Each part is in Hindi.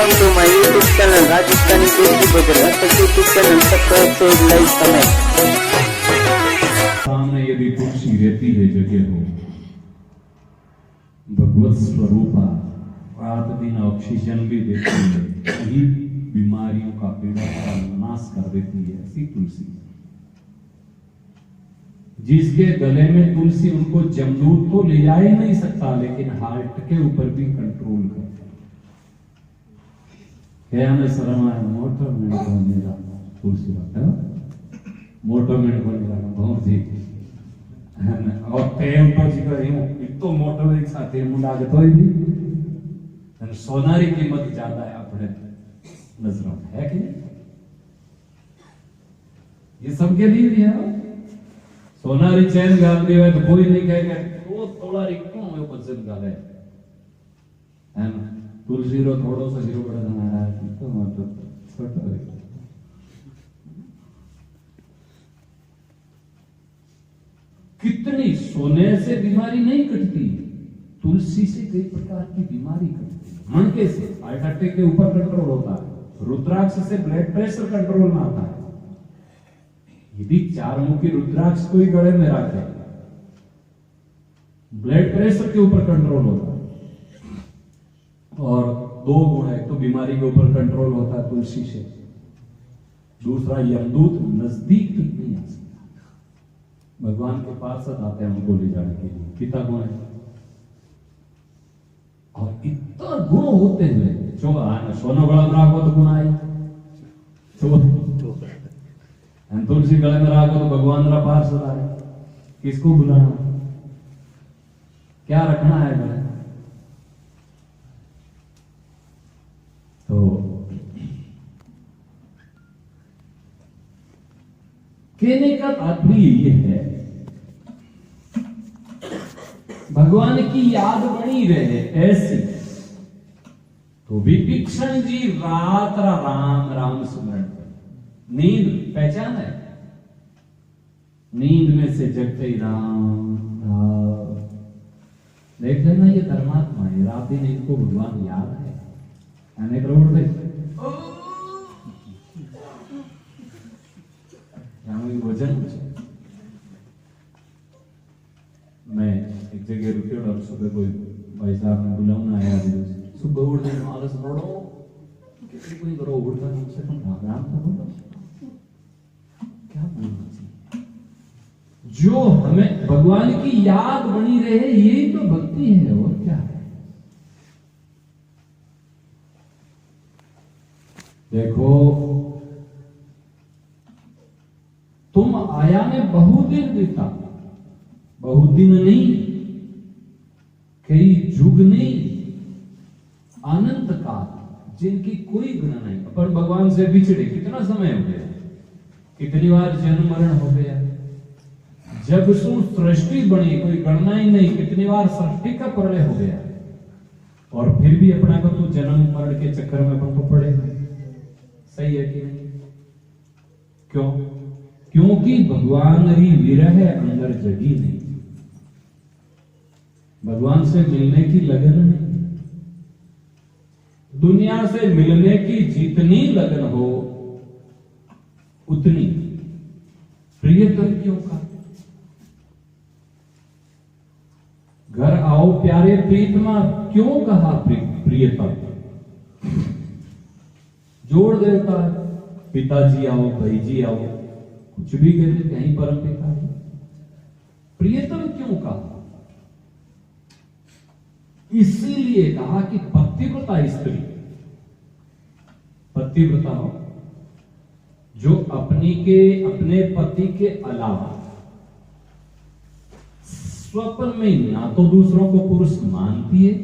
Welcome to my YouTube channel Rajasthani દેશી ભોજન હસ્તક યુट्यूब चैनल सब्सक्राइब से लाइक कमेंट। सामने यदि तुलसी रहती है जगह हो भगवत स्वरूपा रात दिन ऑक्सीजन भी देती है, सभी बीमारियों का पीड़ा का नाश कर देती है। ऐसी तुलसी जिसके गले में तुलसी उनको जमदूत तो ले जा ही नहीं सकता, लेकिन हार्ट के ऊपर भी कंट्रोल करता है। शर्म आया मोटर मेरा तुलसी बात है मोटर में बहुत जी और प्रेम तो जी का यूं इतो मोटर एक साथ मुंडा के तो भी सोनारी कीमत ज्यादा है अपने नजरों में, है कि नहीं? ये सबके लिए भी है। सोनारी चैन गाल दी है तो कोई नहीं कहेगा वो थोड़ा री क्यों है पसंद गाले, है ना? तुलसी रो थोड़ा सा हीरो बड़ा बनाया है तो मतलब छोटा है। कितनी सोने से बीमारी नहीं कटती, तुलसी से कई प्रकार की बीमारी कटती है। मनके से हार्ट अटैक के ऊपर कंट्रोल होता है, रुद्राक्ष से ब्लड प्रेशर कंट्रोल में आता है। यदि चार मुखी रुद्राक्ष कोई गले में रखे ब्लड प्रेशर के ऊपर कंट्रोल होता है। और दो गुण है, तो बीमारी के ऊपर कंट्रोल होता है तुलसी से, दूसरा यमदूत नजदीक तक नहीं आ सकता, भगवान के पास आते हैं उनको ले जाने के लिए। कितना गुण है और इतना गुण होते हुए जो सोना गला में राखो तो गुण आई, तुलसी गले में राखो तो भगवान का पार्षद आए। किसको बुलाना, क्या रखना है गले? तो कहने का तात्पर्य ये है भगवान की याद बनी रहे ऐसी। तो विभीषण जी रात राम राम सुमरण, नींद पहचान है, नींद में से जगते ही राम राम। देख लेना ये धर्मात्मा है, रात दिन इनको भगवान याद है। अनेक रोड देख वजन मैं एक जगह रुके और सुबह कोई भाई साहब ने बुलाना आया, सुबह उठ गए आलस पड़ो कितनी कोई करो उठता है मुझसे तुम राम तो बोलो क्या बोलना चाहिए। जो हमें भगवान की याद बनी रहे यही तो भक्ति है, और क्या है। देखो तुम आया में बहुदिन बीता, बहुदिन नहीं, कई युग नहीं, अनंत काल जिनकी कोई गणना नहीं। अपन भगवान से बिछड़े कितना समय हो गया, कितनी बार जन्म मरण हो गया, जब सु सृष्टि बनी कोई गणना ही नहीं, कितनी बार सृष्टि का प्रलय हो गया, और फिर भी अपना को तो जन्म मरण के चक्कर में अपन को पड़े। सही है कि नहीं? क्यों? क्योंकि भगवान री विरह अंदर जगी नहीं, भगवान से मिलने की लगन नहीं। दुनिया से मिलने की जितनी लगन हो उतनी प्रियतम क्यों का। घर आओ प्यारे प्रीतमा क्यों कहा प्रियतम, जोड़ देता है। पिताजी आओ, भाई जी आओ, कुछ भी कहते कहीं परम पिता है। प्रियतम क्यों कहा? इसीलिए कहा कि पतिव्रता स्त्री, पतिव्रता हो जो अपने पति के अलावा स्वप्न में ना तो दूसरों को पुरुष मानती है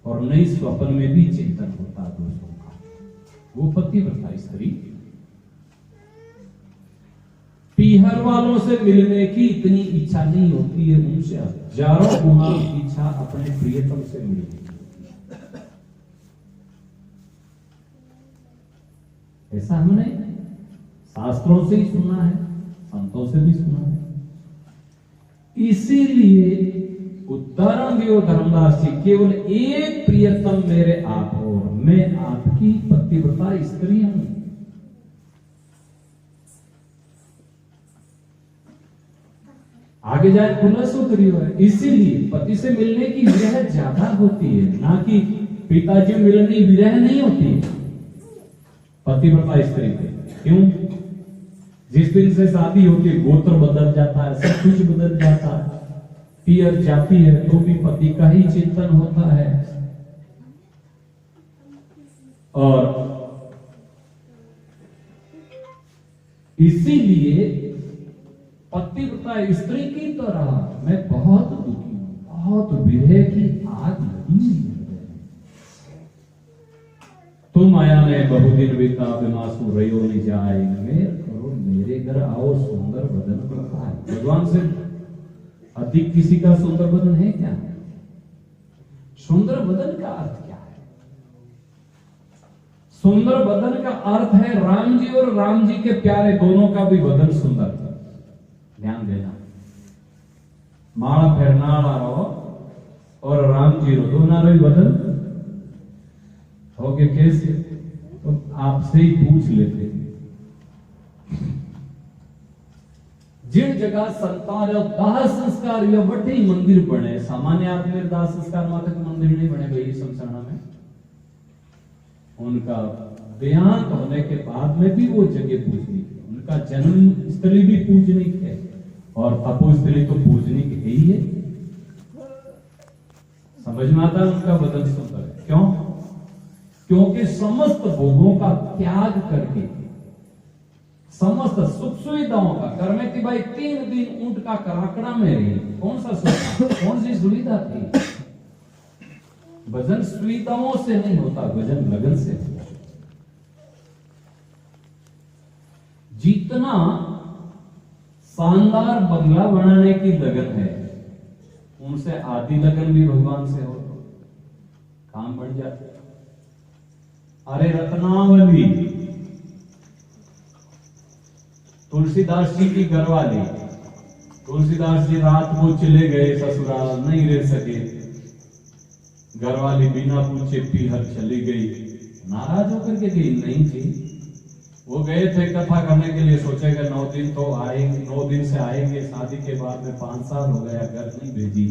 और नहीं स्वप्न में भी चिंतन होता दूसरों का, वो पतिव्रता स्त्री। पीहर वालों से मिलने की इतनी इच्छा नहीं होती है, उनसे हजारों गुना इच्छा अपने प्रियतम से मिलने की। ऐसा हमने शास्त्रों से ही सुना है, संतों से भी सुना है। इसीलिए उदाहरण दियो धर्मदास जी, केवल एक प्रियतम मेरे आप हो, मैं आपकी पतिव्रता स्त्री हूं। आगे जाए खुलासा करियो है, इसीलिए पति से मिलने की विरह ज्यादा होती है, ना कि पिताजी मिलने विरह नहीं होती पतिव्रता स्त्री को। क्यों? जिस दिन से शादी होती है गोत्र बदल जाता है, सब कुछ बदल जाता है, पियर जाती है तो भी पति का ही चिंतन होता है। और इसीलिए पतिव्रता स्त्री की तरह मैं बहुत दुखी हूं, बहुत विरह की आग लगी है। तुम आया ने बहुदिन बीता बिमासु रयो नि जाए, मेर करो मेरे घर आओ सुंदर बदन दिखाए। भगवान से अधिक किसी का सुंदर बदन है क्या? सुंदर बदन का अर्थ क्या है? सुंदर बदन का अर्थ है राम जी और राम जी के प्यारे दोनों का भी बदन सुंदर। ध्यान देना, माला फेरना रहो और राम जी रो दोनों भी बदन हो गए कैसे? तो आपसे ही पूछ लेते हैं। जिन जगह संतान दाह संस्कार या बड़े मंदिर बने, सामान्य आदमी दाह संस्कार मात्र के मंदिर नहीं बने भाई समझाना में, उनका देहांत होने के बाद में भी वो जगह पूजनी थी, उनका जन्म स्थली भी पूजनी है और तपोस्थली तो पूजनी है ही है। समझ में आता है? उनका बदन सुंदर है। क्यों? क्योंकि समस्त भोगों का त्याग करके, समस्त सुख सुविधाओं का करने की भाई 3 दिन ऊंट का कराकड़ा में रही। कौन सा सुख, कौन सी सुविधा थी? भजन सुविधाओं से नहीं होता, भजन लगन से होता। जितना शानदार बंगला बनाने की लगन है, उनसे आदि लगन भी भगवान से हो तो काम बढ़ जाते। अरे रत्नावली तुलसीदास जी की घरवाली, तुलसीदास जी रात को चले गए ससुराल, नहीं रह सके, घरवाली बिना पूछे पीहर चली गई। नाराज होकर के गई नहीं थी, वो गए थे कथा करने के लिए, सोचेगा 9 दिन तो आएंगे, 9 दिन से आएंगे, शादी के बाद में 5 साल हो गया, घर नहीं भेजी।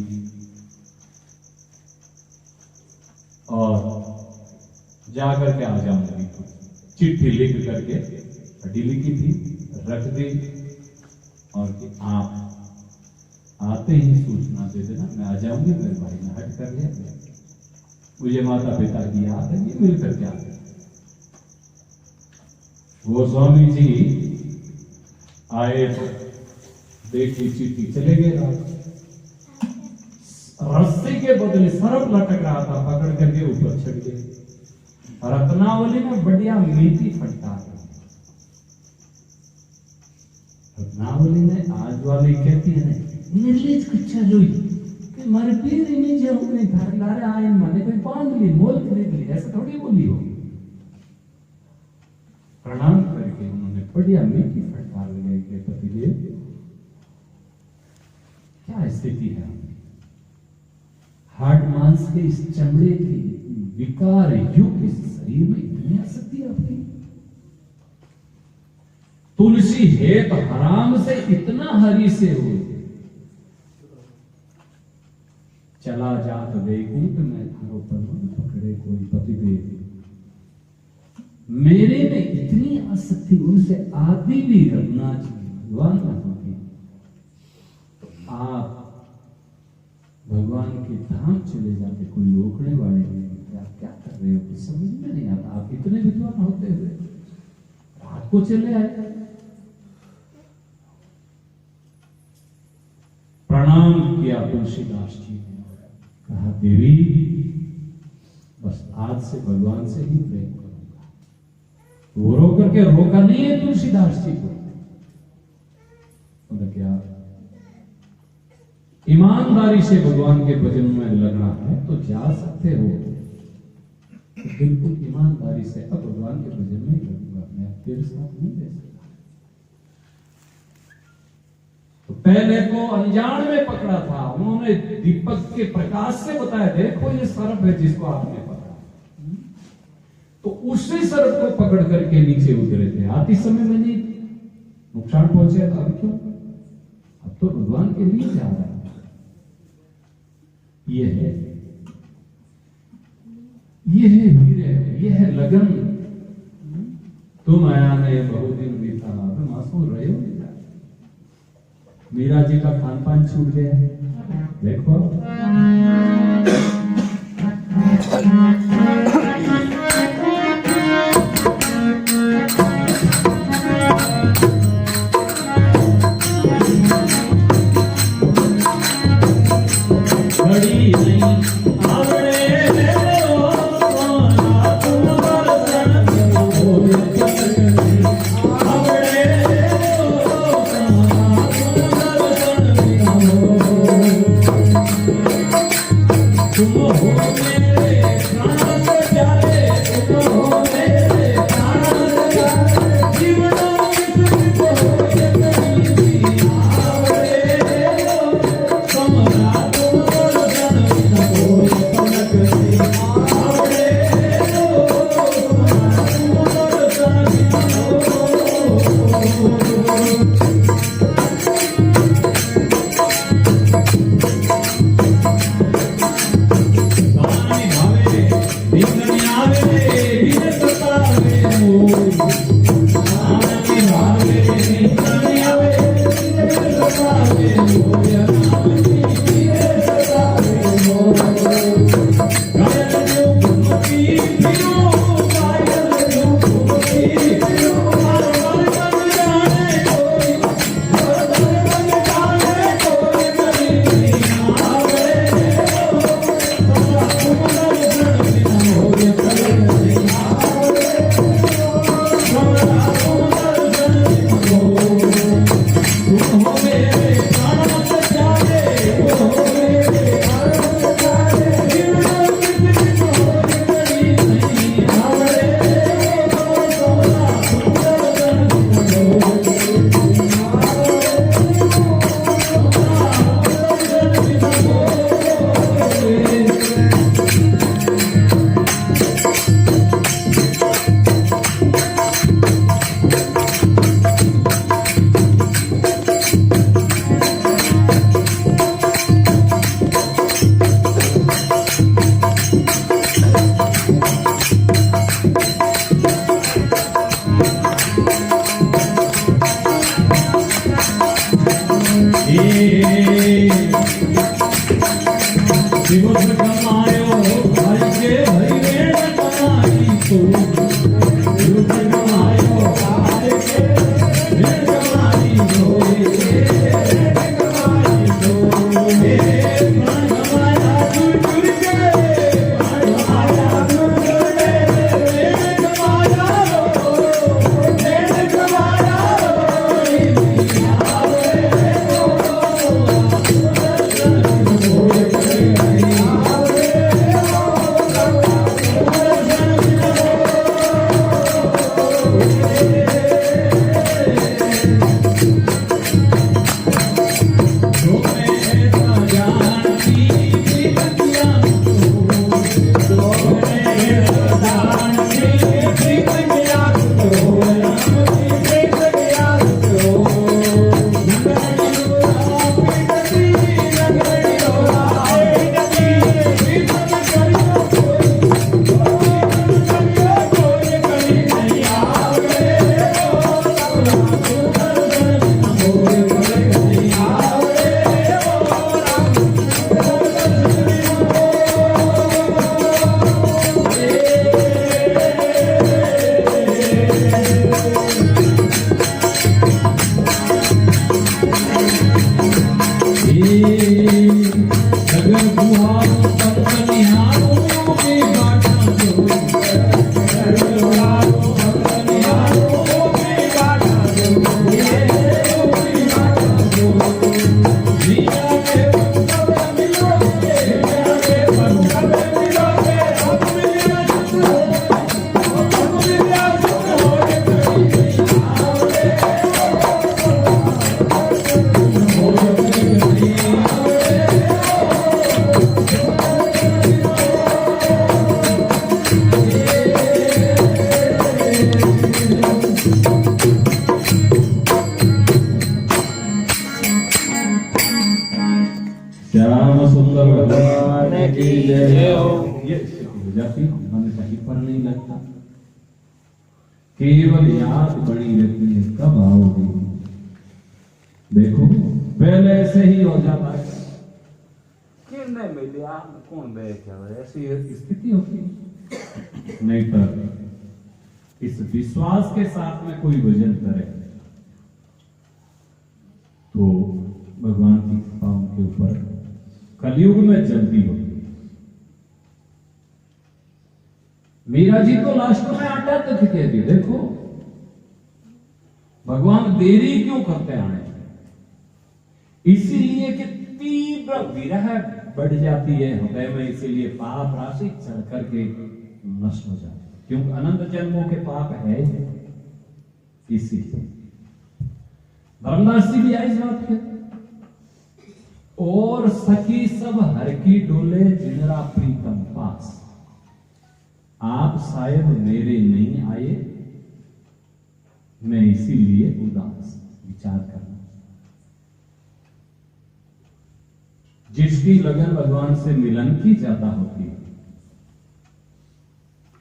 और जाकर के आ जाऊंगी, चिट्ठी लिख करके हड्डी लिखी थी, रख दी, और कि आप आते ही सूचना दे देना, मैं आ जाऊंगी। मेरे भाई ने हट कर लिया, मुझे माता पिता की याद है, ये मिल करके आते। वो स्वामी जी आए तो देखी चिट्ठी, चले गए। रस्सी के बदले सरप लटक रहा था, पकड़ करके ऊपर चढ़ गए। रत्नावली में बढ़िया मीठी फटकार। रत्नावली में आज वाली कहती है निर्लिज कच्चा जोई कि मारे पीर नहीं जाओ, मैं घर ला रहे आए, मैंने कोई बांध ली, मोल खरीद ली, ऐसा थोड़ी बोली हो। प्रणाम करके उन्होंने बढ़िया मीठी फटकार लगाई के पतिदेव क्या स्थिति है, हाड मांस के इस चमड़े की विकार युक्त इस शरीर में इतनी आसक्ति आपकी, तुलसी हेत हराम से इतना हरि से हो, चला जात वैकुंठ में थारो पद पकड़े कोई पतिदेव। मेरे में इतनी आसक्ति उनसे आदि भी रखना चाहिए, भगवान ना होती। आप भगवान के धाम चले जाते, कोई रोकने वाले नहीं, आप क्या कर रहे हो कुछ समझ में नहीं आता। आप इतने विद्वान होते हुए रात को चले आए। प्रणाम किया तुलसीदास जी ने, कहा देवी बस आज से भगवान से ही प्रेम करूंगा। वो रो करके रोका नहीं है तुलसीदास जी को, उन्हें क्या ईमानदारी से भगवान के भजन में लगना है तो जा सकते हो, तो बिल्कुल ईमानदारी से अब भगवान के भजन में लगूंगा, मैं तेरे साथ नहीं रह सकता। तो पहले तो अनजान में पकड़ा था, उन्होंने दीपक के प्रकाश से बताया, देखो ये सर्प है जिसको आपने पकड़ा। तो उसी सर्प को पकड़ करके नीचे उतरे थे। आते समय मैंने नुकसान पहुंचा था, अब क्यों? अब तो भगवान के लिए जा रहा है। ये है वीर, ये है लगन। तुम आया ने बहुत दिन बीता, तुम आंसू रहे हो। मीरा जी का खान पान छूट गया है, देखो। घड़ी नहीं आवड़े जय हो। ये स्थिति हो जाती, मन कहीं पर नहीं लगता, केवल याद बनी रहती है कब आओगे। देखो पहले ऐसे ही हो जाता है कि नहीं मिले आप कौन बैठा, ऐसी स्थिति होती है। नहीं पर इस विश्वास के साथ में कोई भजन करे तो भगवान की कृपा उनके ऊपर कलयुग में जल्दी होती है। मीरा जी तो लास्ट में आटा तक कहती, देखो भगवान देरी क्यों करते आने, इसीलिए कि तीव्र विरह बढ़ जाती है हृदय में, इसीलिए पाप राशि चढ़ करके नष्ट हो जाती है, क्योंकि अनंत जन्मों के पाप है इसीलिए। धर्मदास जी भी आई बात है, और सखी सब हर की डोले जिनरा प्रीतम पास, आप शायद मेरे नहीं आए, मैं इसीलिए उदास। विचार करना, जिसकी लगन भगवान से मिलन की ज्यादा होती है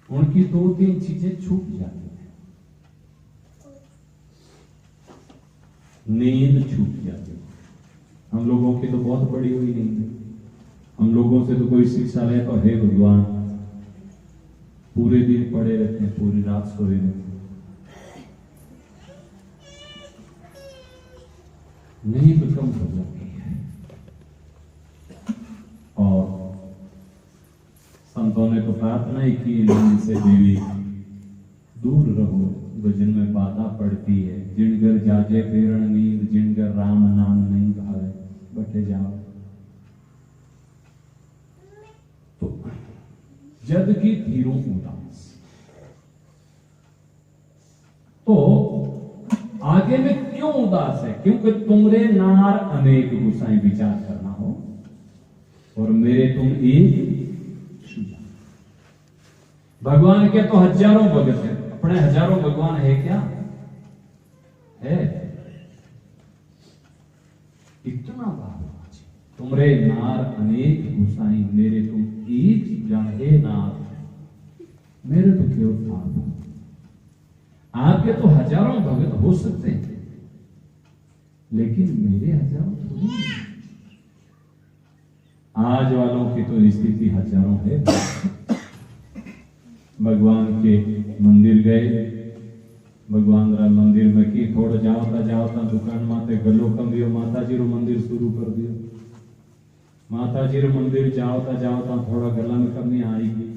उनकी 2-3 चीजें छूट जाती है। नींद छूट जाती है, हम लोगों की तो बहुत बड़ी हुई नींद है, हम लोगों से तो कोई शिक्षा ले तो हे भगवान पूरे दिन पड़े रहते हैं, पूरी रात सोए रहते हैं, नींद कम हो जाती है। और संतों ने तो प्रार्थना ही की, नींद से देवी दूर रहो, भजन में बाधा पड़ती है। जिनगर जाजे फेरण नींद, जिनगर राम नाम नहीं भावे, बैठे जाओ। तो जद की धीरों उदास, तो आगे में क्यों उदास है, क्योंकि तुमरे नार अनेक गुसाई, विचार करना हो, और मेरे तुम एक। भगवान के तो हजारों भगत है, अपने हजारों भगवान है क्या, है इतना भाव। तुमरे नार अनेक गुसाई, मेरे तुम एक जाहे नार, मेरे तो केवल आप। आपके तो हजारों भगत हो सकते हैं, लेकिन मेरे हजारों थोड़ी। आज वालों की तो स्थिति हजारों है। भगवान के मंदिर गए, भगवान रा मंदिर में की थोड़ा जावता दुकान माते गलो कम दियो, माता जी रो मंदिर शुरू कर दियो। माता जी रो मंदिर जावता थोड़ा गला में कमी आएगी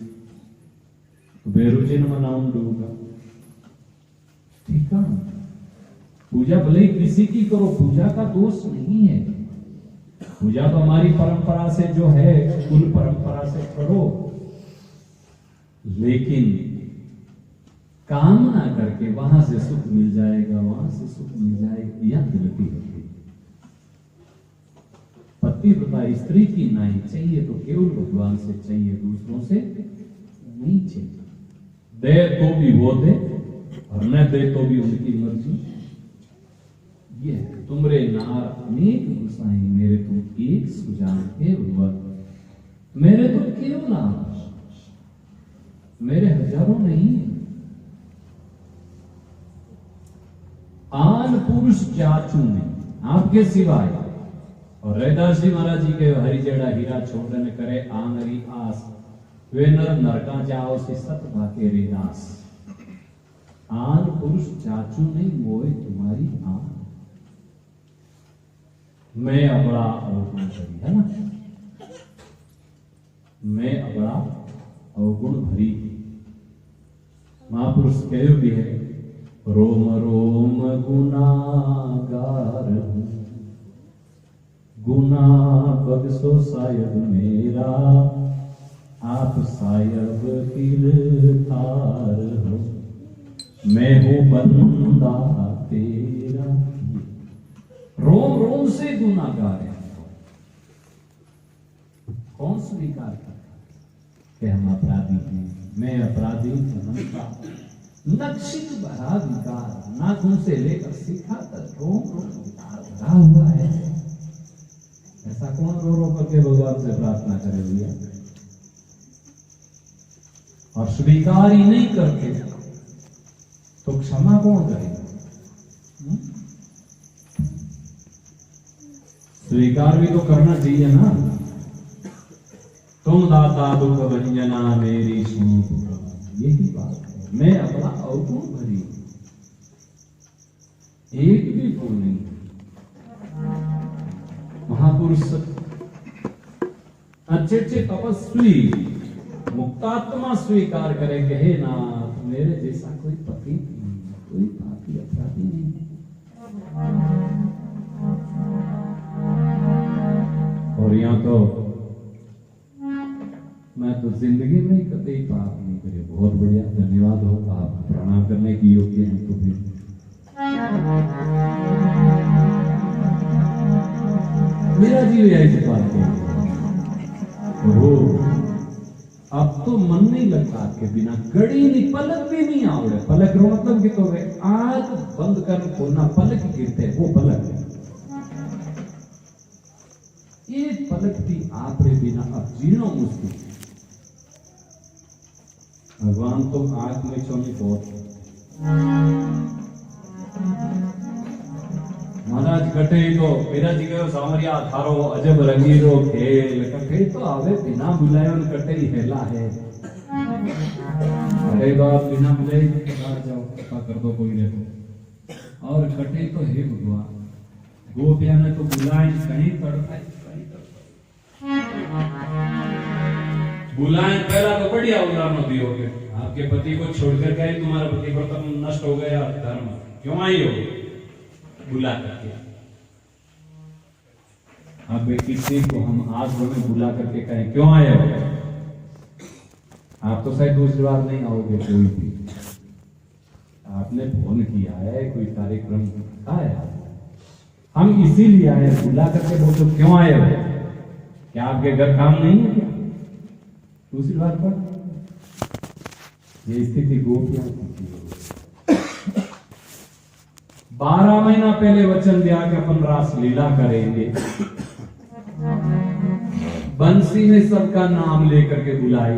तो बेरुजी न मनाउन दूंगा, ठीक है। पूजा भले ही किसी की करो, पूजा का दोष नहीं है, पूजा तो हमारी परंपरा से जो है, कुल परंपरा से करो, लेकिन कामना करके वहां से सुख मिल जाएगा, वहां से सुख मिल जाएगा, यह गलती होती है। पतिव्रता स्त्री की नहीं चाहिए तो केवल भगवान से चाहिए, दूसरों से नहीं चाहिए। दे तो भी वो दे और न दे तो भी उनकी मर्जी। ये तुमरे नार अनेक गुसाई, मेरे तुम एक सुजान हे भगवान, मेरे तो केवल आप, मेरे हजारों नहीं है। आन पुरुष जाचू नहीं आपके सिवाय। और रैदास जी महाराज जी के हरिजड़ा हीरा छोड़ने न करे आंगरी आस, वे नर नरका जाओ से सत भाके रे दास। आन पुरुष जाचू नहीं मोए तुम्हारी आन, मैं अबड़ा अवगुण भरी, है ना, मैं अबड़ा अवगुण भरी। महापुरुष कह भी है, रोम रोम गुनागार हूं, गुना बख्शो सायब मेरा, आप सायब किरदार हो, मैं हूं बंदा तेरा। रोम रोम से गुनाहगार है, कौन स्वीकार करता कि हम अपराधी हैं, मैं अपराधी जनता, नक्शित भरा विकार, नाखून से लेकर शिखा तक रोम रोम विकार भरा हुआ है। ऐसा कौन रो रो करके भगवान से प्रार्थना करे भैया, और स्वीकार ही नहीं करते तो क्षमा कौन करेगा? स्वीकार भी तो करना चाहिए ना। तुम दाता दुख भंजना मेरी सुनो पुकार, यही बात है। मैं अपना अवगुण भरी, एक भी भूल नहीं। महापुरुष अच्छे अच्छे तपस्वी मुक्तात्मा स्वीकार करे कि हे नाथ, मेरे जैसा कोई पति नहीं, कोई पापी अपराधी नहीं। और यहाँ तो मैं तो जिंदगी में कभी पाप नहीं करे। बहुत बढ़िया, धन्यवाद हो, आप प्रणाम करने की योग्य हैं। तो फिर मेरा जीव ऐसी बात हो, अब तो मन नहीं लगता आपके बिना, घड़ी नहीं, पलक भी नहीं आवड़े। पलक रो मतलब कि तो आंख बंद कर खोलना, पलक गिरते वो पलक है। ये पलक भी आप रे बिना अब जीना मुश्किल। भगवान तो आंख में छोड़ने बहुत। महाराज कटे तो मेरा जी गयो सामरिया थारो अजब रंगीरो खेल, कटे तो आवे बिना बुलाए कटे ही हेला है। अरे तो आप बिना बुलाए बाहर जाओ, पता कर दो कोई देखो। और कटे तो हे भगवान, गोपिया ने तो बुलाए कहीं तड़पाए, कहीं बुलाए। पहला तो बढ़िया उदाहरण दियोगे, आपके पति को छोड़कर गए, तुम्हारा पति व्रत नष्ट हो गया, धर्म क्यों आई हो? बुला करके। अब किसी को हम आज में बुला करके कहें क्यों आए हो, आप तो शायद दूसरी बार नहीं आओगे। कोई भी आपने फोन किया है, कोई कार्यक्रम है, हम इसीलिए आए, बुला करके बोलो क्यों आए हो? क्या आपके घर काम नहीं है क्या? दूसरी बार पर ये स्थिति गोपियां की 12 महीना पहले वचन दिया कि अपन रास लीला करेंगे, बंसी ने सबका नाम लेकर के बुलाई,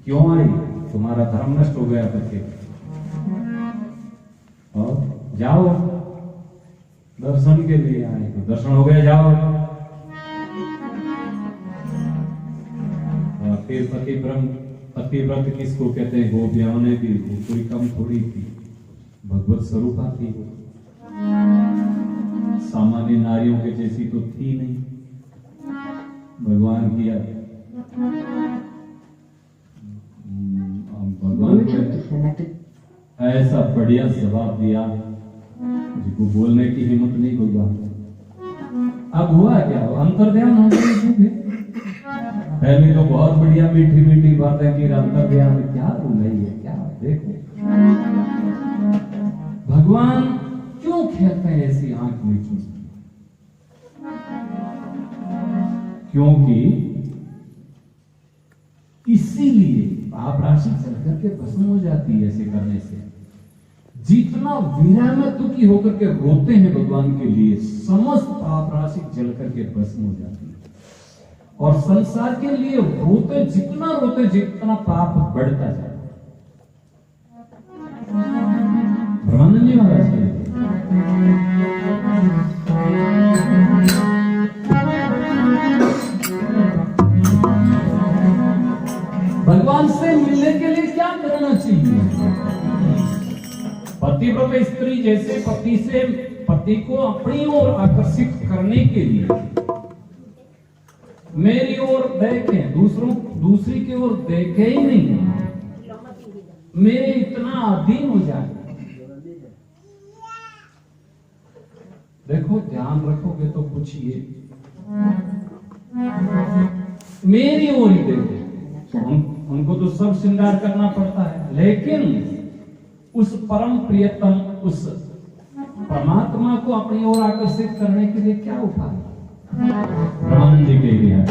क्यों आई? तुम्हारा धर्म नष्ट हो गया करके। और जाओ, दर्शन के लिए आए तो दर्शन हो गया, जाओ। और फिर पतिव्रत किसको कहते हैं? गोपियां ने भी, कोई कम थोड़ी थी, भगवत स्वरूपा थी, सामान्य नारियों के जैसी तो थी नहीं। भगवान किया, भगवान को ऐसा बढ़िया जवाब दिया जिसको बोलने की हिम्मत नहीं भगवान। अब हुआ क्या? अंतर्ध्यान हो गया। पहले तो बहुत बढ़िया मीठी मीठी बातें की, अंतर्ध्यान क्या बोल रही है, क्या देखो। भगवान क्यों कहते हैं ऐसी आंख मीठी? क्योंकि इसीलिए पाप राशि चल करके भस्म हो जाती है ऐसे करने से। जितना विरह में दुखी होकर के रोते हैं भगवान के लिए, समस्त पाप राशि जल करके भस्म हो जाती है। और संसार के लिए रोते जितना पाप बढ़ता जाए। ब्रह्मानंद जी महाराज के भगवान से मिलने के लिए क्या करना चाहिए? पतिव्रत स्त्री जैसे पति को अपनी ओर आकर्षित करने के लिए मेरी ओर देखें, दूसरी की ओर देखे ही नहीं, मेरे इतना अधीन हो जाए। देखो, ध्यान रखोगे तो पूछिए, मेरी ओर ही देखो। उनको तो सब श्रृंगार करना पड़ता है, लेकिन उस परम प्रियतम, उस परमात्मा को अपनी ओर आकर्षित करने के लिए क्या उपाय? ब्रह्मानंद जी के लिए है।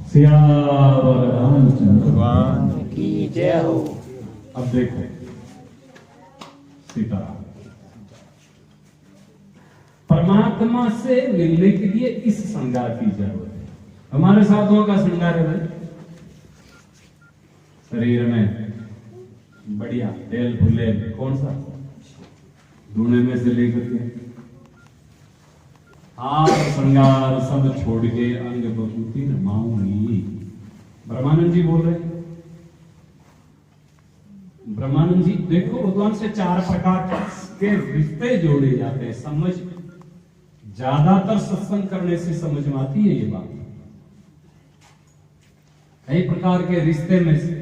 सियावर रामचंद्र भगवान की जय हो। अब देखो सीताराम परमात्मा से मिलने के लिए इस श्रृंगार की जरूरत है। हमारे साधुओं का श्रृंगार है भाई, शरीर में बढ़िया तेल फुले, कौन सा धुने में से लेकर के हार श्रृंगार सब छोड़ के अंग बभूति रमाऊंगी। ब्रह्मानंद जी बोल रहे हैं। ब्रह्मानंद जी देखो, भगवान से 4 प्रकार के रिश्ते जोड़े जाते हैं। समझ ज्यादातर सत्संग करने से समझ में आती है ये बात। कई प्रकार के रिश्ते में से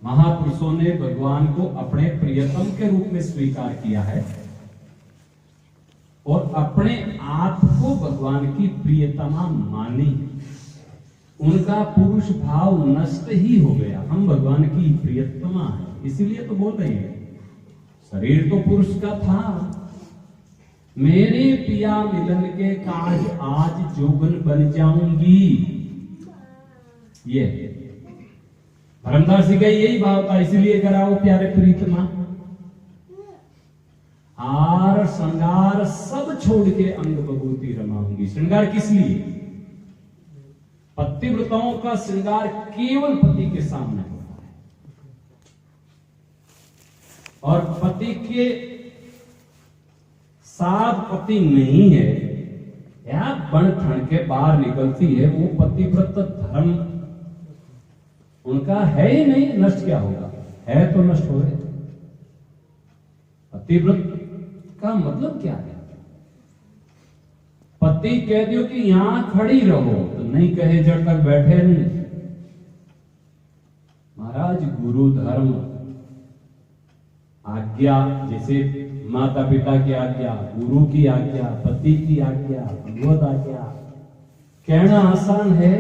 महापुरुषों ने भगवान को अपने प्रियतम के रूप में स्वीकार किया है और अपने आप को भगवान की प्रियतमा मानी। उनका पुरुष भाव नष्ट ही हो गया। हम भगवान की प्रियतमा है, इसीलिए तो बोल रहे हैं। शरीर तो पुरुष का था। मेरे पिया मिलन के काज आज जोगन बन जाऊंगी। ये धर्मदास जी का यही भाव था, इसीलिए कराओ प्यारे प्रीतमा। हार श्रृंगार सब छोड़ के अंग बभूति रमाऊंगी। श्रृंगार किस लिए? पतिव्रताओं का श्रृंगार केवल पति के सामने होता है और पति के साथ पति नहीं है या बन ठन के बाहर निकलती है, वो पतिव्रत धर्म उनका है ही नहीं। नष्ट क्या होगा? है तो नष्ट हो गए। पतिव्रत का मतलब क्या है? पति कह दियो कि यहां खड़ी रहो तो नहीं कहे जब तक बैठे नहीं। महाराज गुरु धर्म आज्ञा, जैसे माता पिता की आज्ञा, गुरु की आज्ञा, पति की आज्ञा, भगवत आज्ञा कहना आसान है,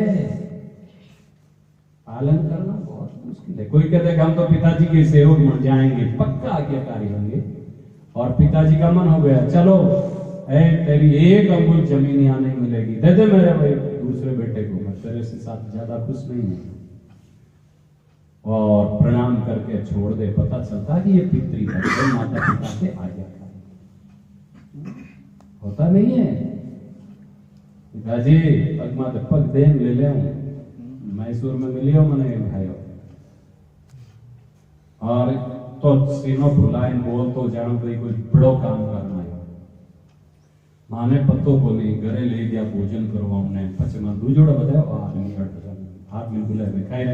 पालन करना बहुत मुश्किल है। कोई कहते हैं हम तो पिताजी के सेवक बन जाएंगे, पक्का आज्ञाकारी होंगे, और पिताजी का मन हो गया चलो तेरी एक अंगुल जमीन यहां नहीं मिलेगी, दे दे मेरे भाई दूसरे बेटे को, मैं तेरे से साथ ज्यादा खुश नहीं हूं, और प्रणाम करके छोड़ दे। पता चलता कि ये पितृ है, माता पिता से आज्ञा होता नहीं है। पिताजी पग माते पग देन ले ले मैसूर में मिलियो मने भाइयों, और तो सीनो फुलाइन बोल तो जानो भाई कोई बड़ो काम करना है। माने पत्तो बोली घरे ले गया भोजन करवा हमने, पछे मैं दूजोड़ा बताओ आदमी हाथ में बुलाए में खाए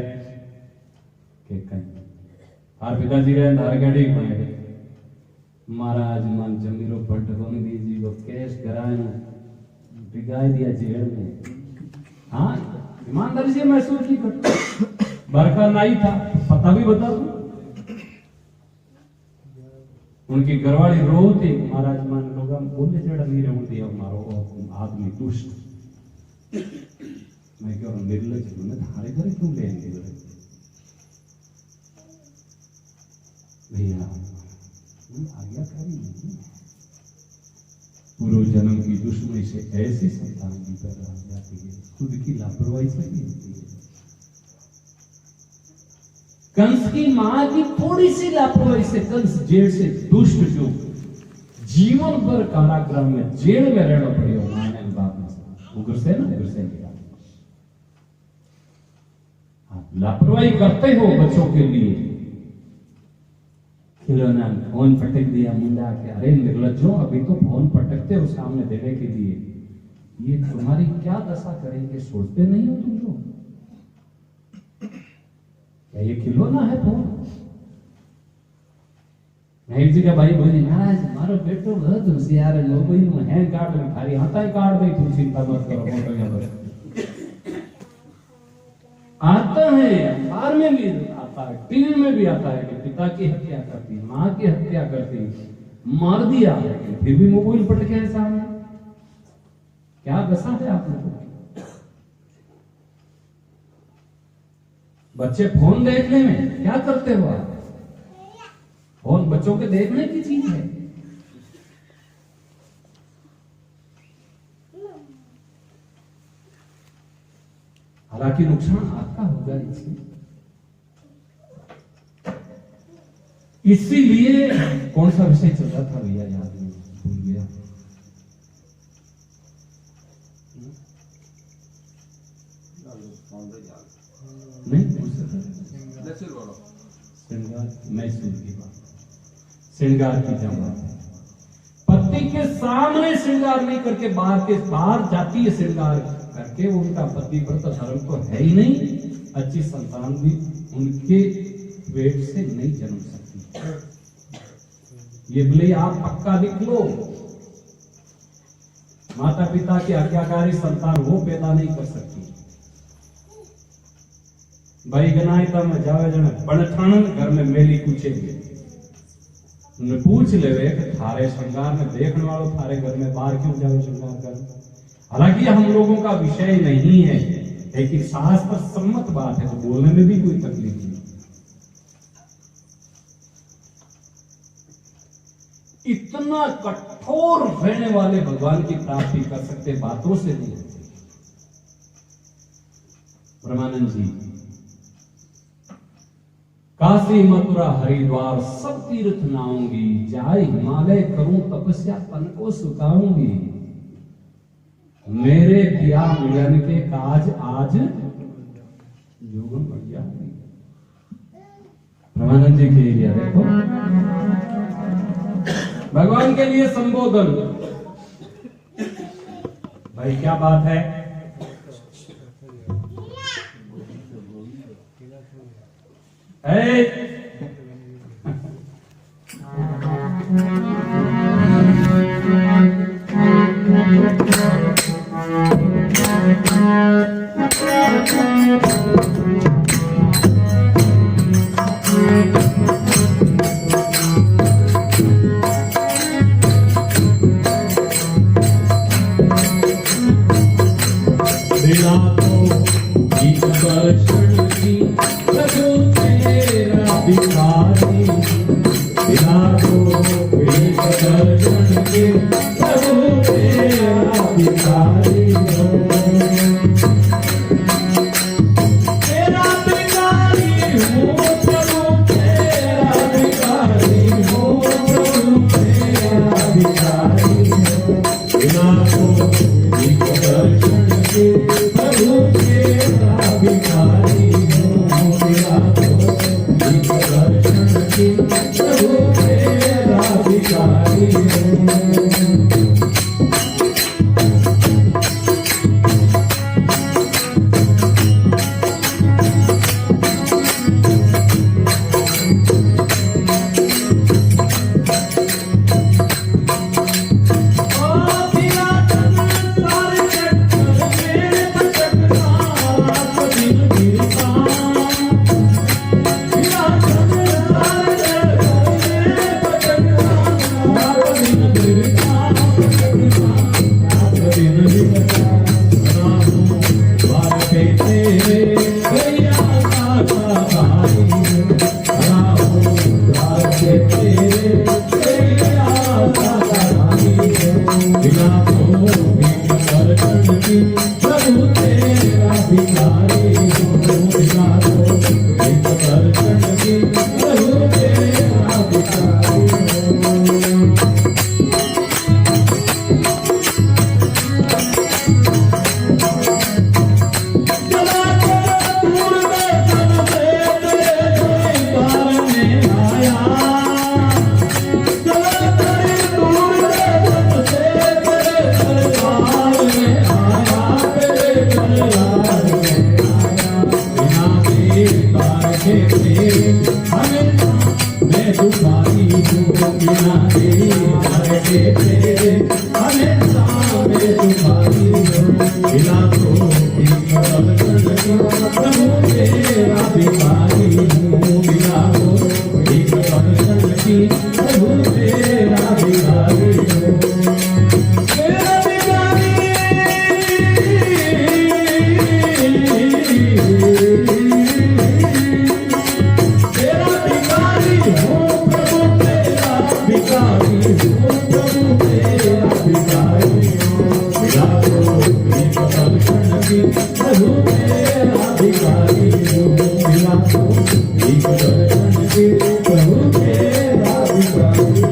के कहीं हार पिताजी रहे धार गाड़ी में महाराज मन जमीरो भटकोनी दीजी वो केस कराए बिगाए दिया जेल में। हाँ ईमानदारी से महसूस नहीं करता, बरका नहीं था, पता भी बता दूं। उनकी घरवाली रोती महाराज मान लोग बोले जड़ा नहीं रहूं दिया मारो आदमी दुष्ट। मैं क्यों निर्लज हूं, धारे घर क्यों ले भैया आज्ञाकारी नहीं है। पूर्व जन्म की दुश्मनी से ऐसी संतान की पैदा हो जाती है, खुद की लापरवाही से भी होती है। कंस की मां की थोड़ी सी लापरवाही से कंस जेल से दुष्ट जो जीवन भर कारागृह में जेल में रहना पड़े हो माने बाप में उग्र से गया। आप लापरवाही करते हो बच्चों के लिए, खिलौना फोन पटक दिया मुंडा के, अरे निर्लज्जो अभी तो फोन पटकते हो सामने देने के लिए, ये तुम्हारी क्या दशा करेंगे सोचते नहीं हो तुम लोग? क्या ये खिलौना है फोन? एक जगह भाई बोली महाराज मारो बेटो बहुत होशियार है, लोग हैंग काट रहे थारी हाथा ही काट दे, तुम चिंता मत करो फोटो यहाँ आता है, अखबार में भी आता है, टीवी में भी आता है कि पिता की हत्या करती, माँ की हत्या करती, मार दिया, फिर भी मोबाइल पटके है सामने। क्या दशा है आप लोगों की? बच्चे फोन देखने में क्या करते हो आप? फोन बच्चों के देखने की चीज है। हालांकि नुकसान आपका होगा इससे। इसीलिए कौन सा विषय चल रहा था भैया, याद नहीं, भूल गया। नहीं श्रृंगार, मैसूर की बात, श्रृंगार की क्या बात है। पति के सामने श्रृंगार नहीं करके बाहर जाती है श्रृंगार करके, उनका पतिव्रत धर्म तो है ही नहीं, अच्छी संतान भी उनके पेट से नहीं जन्म सकती। ये बोले आप पक्का लिख लो, माता पिता की आज्ञाकारी संतान वो पैदा नहीं कर सकती। भाई गनाई तम जावे जन बनठानन घर में मेली पूछेंगे, उन्हें पूछ लेवे कि थारे श्रृंगार में देखने वालों थारे घर में बाहर क्यों जावे श्रृंगार कर। हालांकि हम लोगों का विषय नहीं है, लेकिन शास्त्र सम्मत बात है, तो बोलने में भी कोई तकलीफ नहीं। इतना कठोर रहने वाले भगवान की प्राप्ति कर सकते, बातों से नहीं होती। ब्रह्मानंद जी काशी मथुरा हरिद्वार सब तीर्थ नाऊंगी, जाए हिमालय करूं तपस्या तन को सुताऊंगी, मेरे दिया मिलन के काज आज जोगन बढ़ जाऊंगी। ब्रह्मानंद जी के लिए देखो, भगवान के लिए संबोधन। भाई क्या बात है, प्रभु के भिखारी प्रभु तेरा भिखारी हूँ, मिला तो एक दर्शन के प्रभु तेरा भिखारी हूँ।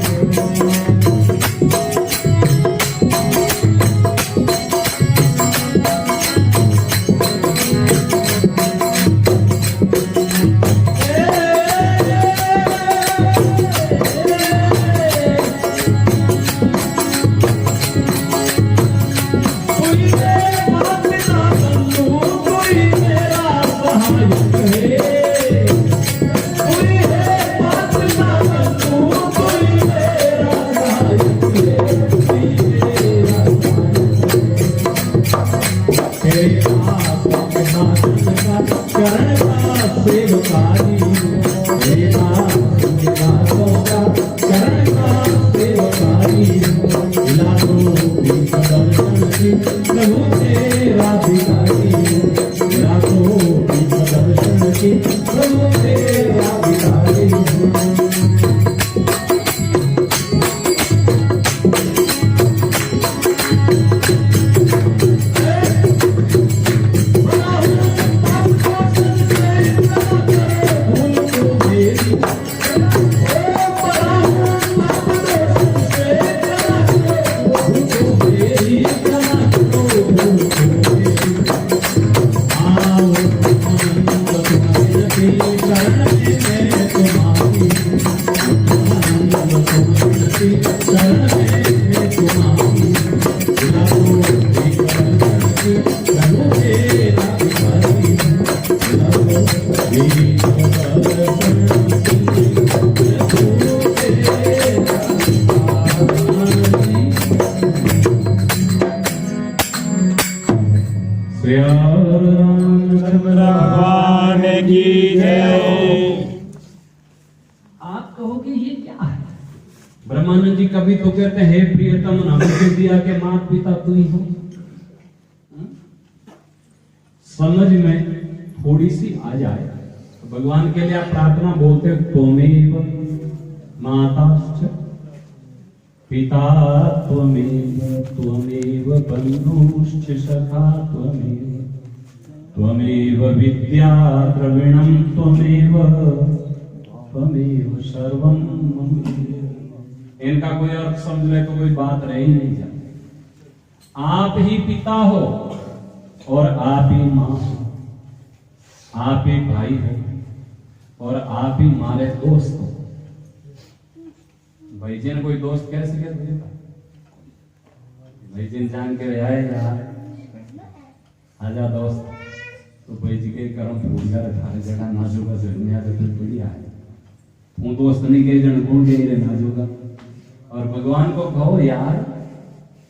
भगवान की जय। आप कहोगे ये क्या है? ब्रह्मानंद जी कभी तो कहते हैं, हे प्रियतम, हमको दिया के माता पिता तू ही हो। समझ में थोड़ी सी आ जाए तो भगवान के लिए आप प्रार्थना बोलते हो, त्वमेव माताश्च पिता त्वमेव, त्वमेव बन्धुश्च सखा त्वमेव, त्वमेव विद्या द्रविणं त्वमेव, त्वमेव सर्वं मम। इनका कोई अर्थ समझ ले तो कोई बात रह ही नहीं जाती। आप ही पिता हो और आप ही मां हो, आप ही भाई हो और आप ही हमारे दोस्त हो। भाई जिन कोई दोस्त कैसे कहते भाई जिन जान के आए यार आजा दोस्त, तो भाई जी के कर्म फूल कर थारे जगह नाजुका जरूर तो बढ़िया है। हूँ दोस्त नहीं कहे जन कौन कह रहे नाजुका। और भगवान को कहो यार,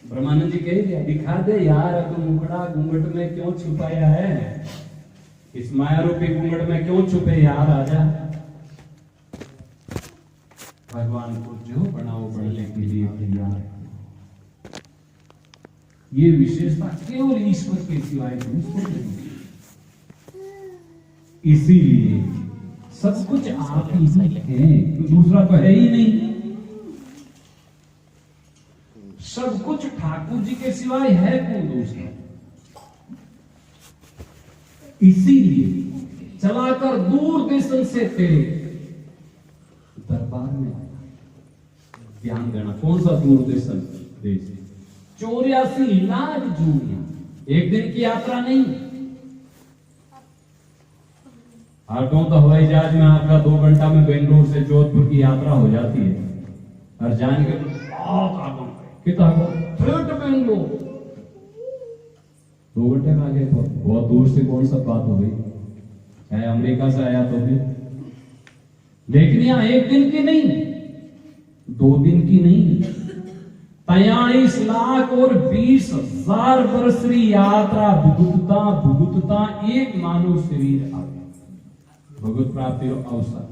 ब्रह्मानंद जी कह दिखा दे यार, तू मुखड़ा घूंघट में क्यों छुपाया है, इस माया रूपी घूंघट में क्यों छुपे यार, आजा। भगवान को जो बनाओ बढ़ने के लिए तैयार है। ये विशेषता केवल ईश्वर के सिवाय दूसरों को नहीं। इसीलिए सब कुछ आप ही हैं, दूसरा तो है ही नहीं। सब कुछ ठाकुर जी के सिवाय है कौन दूसरा। इसीलिए चलाकर दूर देशन से तेरे दरबार में आया। ध्यान देना, कौन सा दूर देशन देश? 84 लाख जूनिया, एक दिन की यात्रा नहीं। आटो तो हवाई जहाज में आपका 2 घंटा में बेंगलुरु से जोधपुर की यात्रा हो जाती है। और जाएंगे कितना थ्रेट बेंगलुरु 2 घंटे में आ गए। बहुत दूर से कौन सा बात हो गई, चाहे अमेरिका से आया तो भी। लेकिन यहाँ 1 दिन की नहीं, 2 दिन की नहीं, 43 लाख और 20,000 वर्ष की यात्रा भुगतता भुगतता एक मानव शरीर आ गया। भगवत प्राप्ति और अवसर,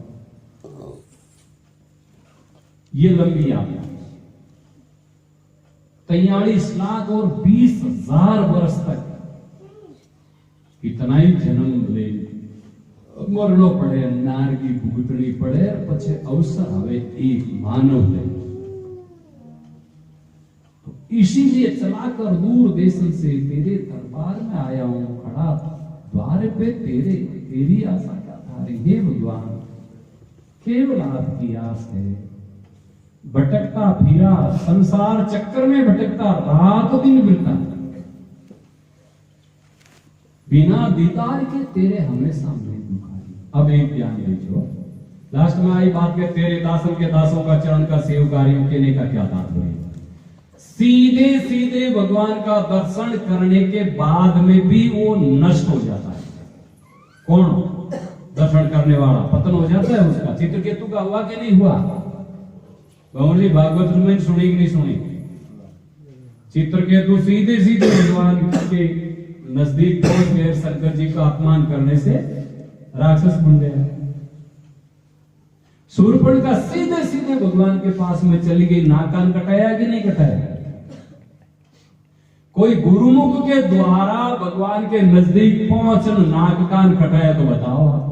ये लंबी यात्रा 43 लाख और 20,000 वर्ष तक कितना ही जन्म ले मरनो पड़े, नारगी भुगतनी पड़े, पछे अवसर हवे एक मानव ले। तो इसीलिए चलाकर दूर देशन से तेरे दरबार में आया हूं, खड़ा पे तेरी आशा क्या था? हे भगवान, केवल आपकी आस है। भटकता फिरा संसार चक्कर में भटकता, रात दिन बिरता, बिना दीदार के तेरे हमेशा में दुखारी। अब एक ध्यान दीजिए, लास्ट में आई बात के तेरे दासन के दासों का चरण का सेवकारियों कहने का क्या तात्पर्य? सीधे सीधे भगवान का दर्शन करने के बाद में भी वो नष्ट हो जाता है। कौन? दर्शन करने वाला पतन हो जाता है उसका। चित्रकेतु का हुआ कि नहीं हुआ? भगवान जी भागवत में सुनी कि नहीं सुनी? चित्रकेतु सीधे सीधे भगवान के नजदीक पहुंच गए, शंकर जी का अपमान करने से राक्षस बन गया। शूर्पणखा सीधे सीधे भगवान के पास में चली गई, नाक कान कटाया कि नहीं कटाया? कोई गुरुमुख के द्वारा भगवान के नजदीक पहुंच नाक कान कटाया तो बताओ आप।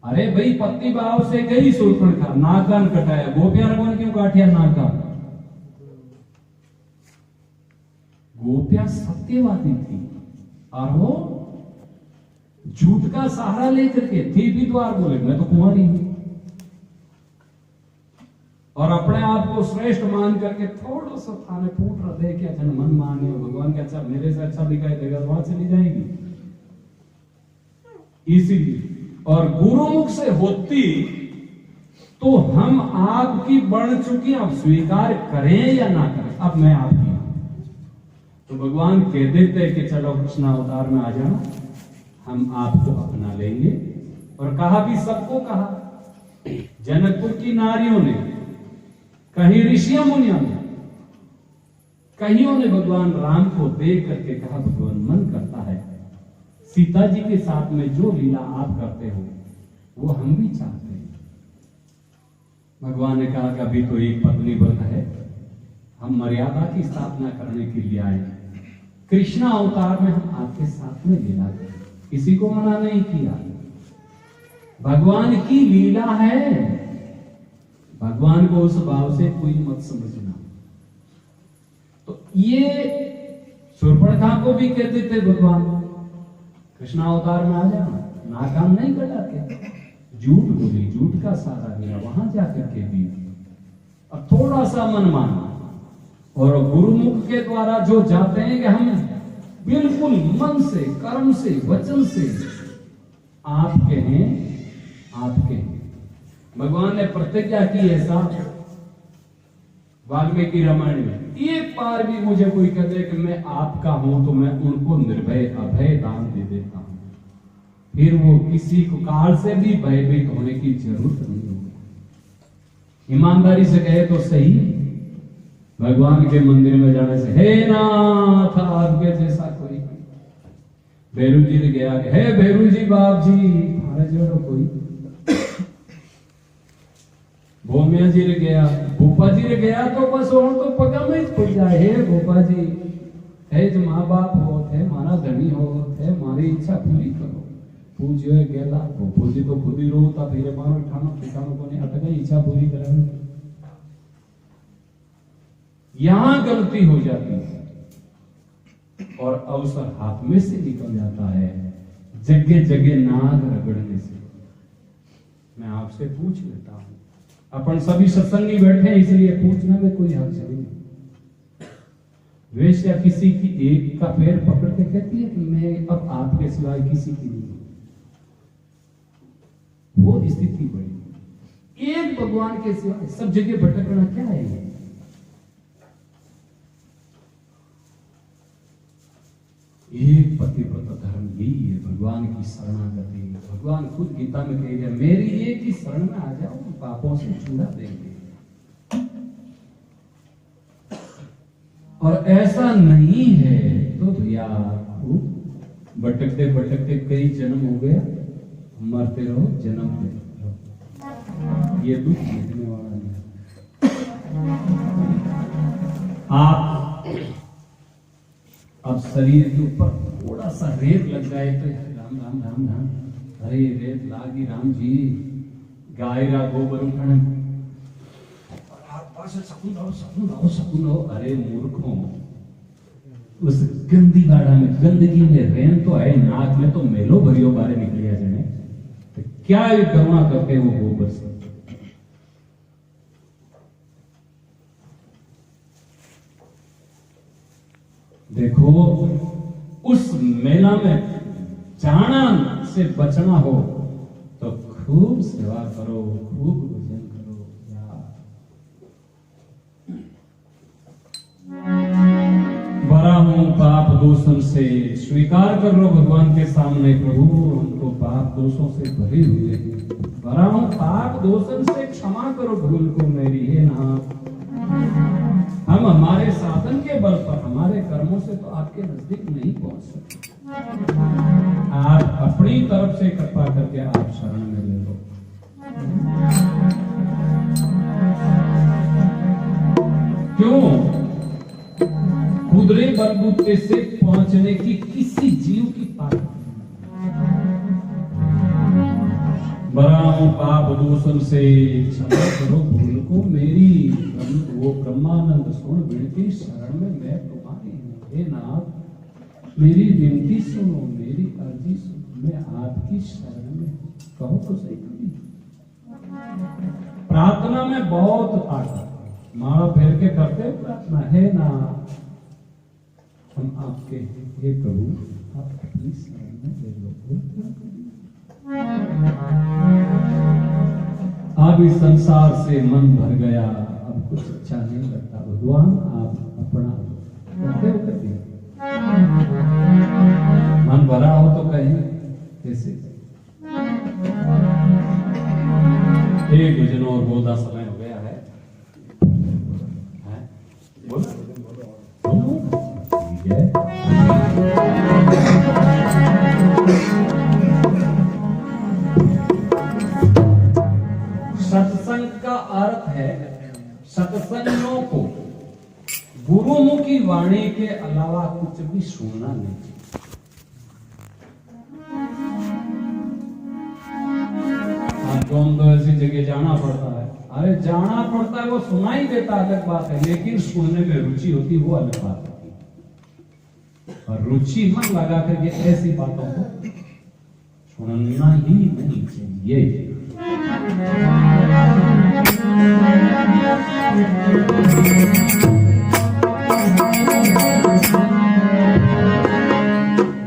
अरे भाई पत्नी भाव से गई शूर्पणखा, नाक कान कटाया, गोपियां रघुन क्यों काटिया नाक कान? गोपियां सत्यवादी थी और वो झूठ का सहारा लेकर के थी भी द्वार बोले मैं तो कुंवारी हूं, और अपने आप को श्रेष्ठ मान करके थोड़ा सा थाने फूट रहा दे क्या जन मन माने भगवान के अच्छा मेरे से अच्छा दिखाई देगा तो वहां चली जाएगी। इसीलिए और गुरुमुख से होती तो हम आपकी बढ़ चुकी, आप स्वीकार करें या ना करें, अब मैं आपकी तो भगवान कह देते कि चलो कृष्ण अवतार में आ जाना, हम आपको अपना लेंगे। और कहा भी सबको कहा, जनकपुर की नारियों ने, कहीं ऋषियों मुनियों ने, कईयों ने भगवान राम को देख करके कहा भगवान मन करता है सीता जी के साथ में जो लीला आप करते हो वो हम भी चाहते हैं। भगवान ने कहा कि अभी तो एक पत्नी व्रत है, हम मर्यादा की स्थापना करने के लिए आए, कृष्ण अवतार में हम आपके साथ में लीला करें, किसी को मना नहीं किया। भगवान की लीला है, भगवान को उस भाव से कोई मत समझना। तो ये शूर्पणखा को भी कहते थे भगवान कृष्ण अवतार में आ जाना, नाकाम नहीं कटाते, झूठ बोली, झूठ का सहारा लिया, वहां जाकर के भी अब थोड़ा सा मन माना। और गुरुमुख के द्वारा जो जाते हैं कि हम बिल्कुल मन से, कर्म से, वचन से आपके हैं, आपके हैं। भगवान ने प्रतिज्ञा की ऐसा वाल्मीकि रामायण में, एक बार भी मुझे कोई कह दे कि मैं आपका हूं तो मैं उनको निर्भय अभय दान दे देता हूं, फिर वो किसी को काल से भी भयभीत होने की जरूरत नहीं होगी। ईमानदारी से कहे तो सही, भगवान के मंदिर में जाने से हे नाथ आपके जैसा कोई, भैरू जी ने गया हे भैरू जी बाप जी हमारे जोड़ो कोई, भोमिया जी ने गया, भूपा जी ने गया तो बस और तो पगा में खुल जाए, हे भूपा जी है जो माँ बाप हो थे, मारा धनी हो थे, मारी इच्छा पूरी करो, पूज्यो गेला भूपो जी तो खुद ही रोता, फिर मारो ठानो ठिकानो को नहीं अटका, इच्छा पूरी करानी। यहां गलती हो जाती है और अवसर हाथ में से निकल जाता है, जगह जगह नाग रगड़ने से। मैं आपसे पूछ लेता हूं, अपन सभी सत्संगी बैठे हैं इसलिए पूछने में कोई हर्ज नहीं। वेश्या किसी की एक का पैर पकड़ के कहती है कि मैं अब आपके सिवाय किसी की नहीं, वो स्थिति बड़ी। एक भगवान के सिवाय सब जगह भटकना क्या है? एक पतिव्रत धर्म यही है, भगवान की शरणागति। भगवान खुद गीता में कह गया मेरी एक ही शरण में आ जाओ, पापों से छुड़ा देंगे। और ऐसा नहीं है तो भैया खूब भटकते भटकते कई जन्म हो गया, मरते रहो, जन्म लेते रहो, ये दुख मिटने वाला नहीं। आप अब शरीर के ऊपर थोड़ा सा रेत लग जाए तो राम राम राम राम, अरे रेत लागी राम जी, गायरा गोबर उठाने और आप पास सकून हो, अरे मूर्खों, उस गंदी गाड़ा में गंदगी में रेन तो है, नाक में तो मेलो भरियो बारे निकलिया जने, तो क्या ये करुणा करके वो गोबर से देखो, उस मेला में जाना से बचना हो तो खूब सेवा करो, खूब भजन करो यार। बड़ा हूं पाप दोषों से, स्वीकार कर लो भगवान के सामने, प्रभु हमको पाप दोषों से भरे हुए हैं, बड़ा हूं पाप दोषों से, क्षमा करो भूल को मेरी, हे नाथ। हम हमारे साधन के बल पर, हमारे कर्मों से तो आपके नजदीक नहीं पहुंच सकते, आप अपनी तरफ से कृपा करके आप शरण में ले लो। क्यों? खुदरे बलबूते से पहुंचने की किसी जीव की ताकत बराऊं पाप दोषन से, क्षमा करो भूल को मेरी, वो ब्रह्मानंद सुन विनती शरण में मैं तुम्हारी हूं, हे नाथ मेरी विनती सुनो, मेरी अर्जी सुनो, मैं आपकी शरण में हूं। कहो तो सही कभी। प्रार्थना में बहुत ताकत, माला फेर के करते प्रार्थना, है ना हम आपके, हे प्रभु आप अपनी शरण में ले लो। अब इस संसार से मन भर गया, अब कुछ अच्छा नहीं लगता, भगवान आप अपना करते हो करते मन भरा हो तो कहें कैसे। एक भजन और बोधा समय हो गया है, बोलो ठीक है। सत्संग का अर्थ है सत्संगों को गुरुमुखी वाणी के अलावा कुछ भी सुनना नहीं। तो ऐसी जगह जाना पड़ता है, अरे जाना पड़ता है, वो सुनाई देता अलग बात है, लेकिन सुनने में रुचि होती वो अलग बात होती है। और रुचि मन लगा करके ऐसी बातों को सुनना ही नहीं चाहिए।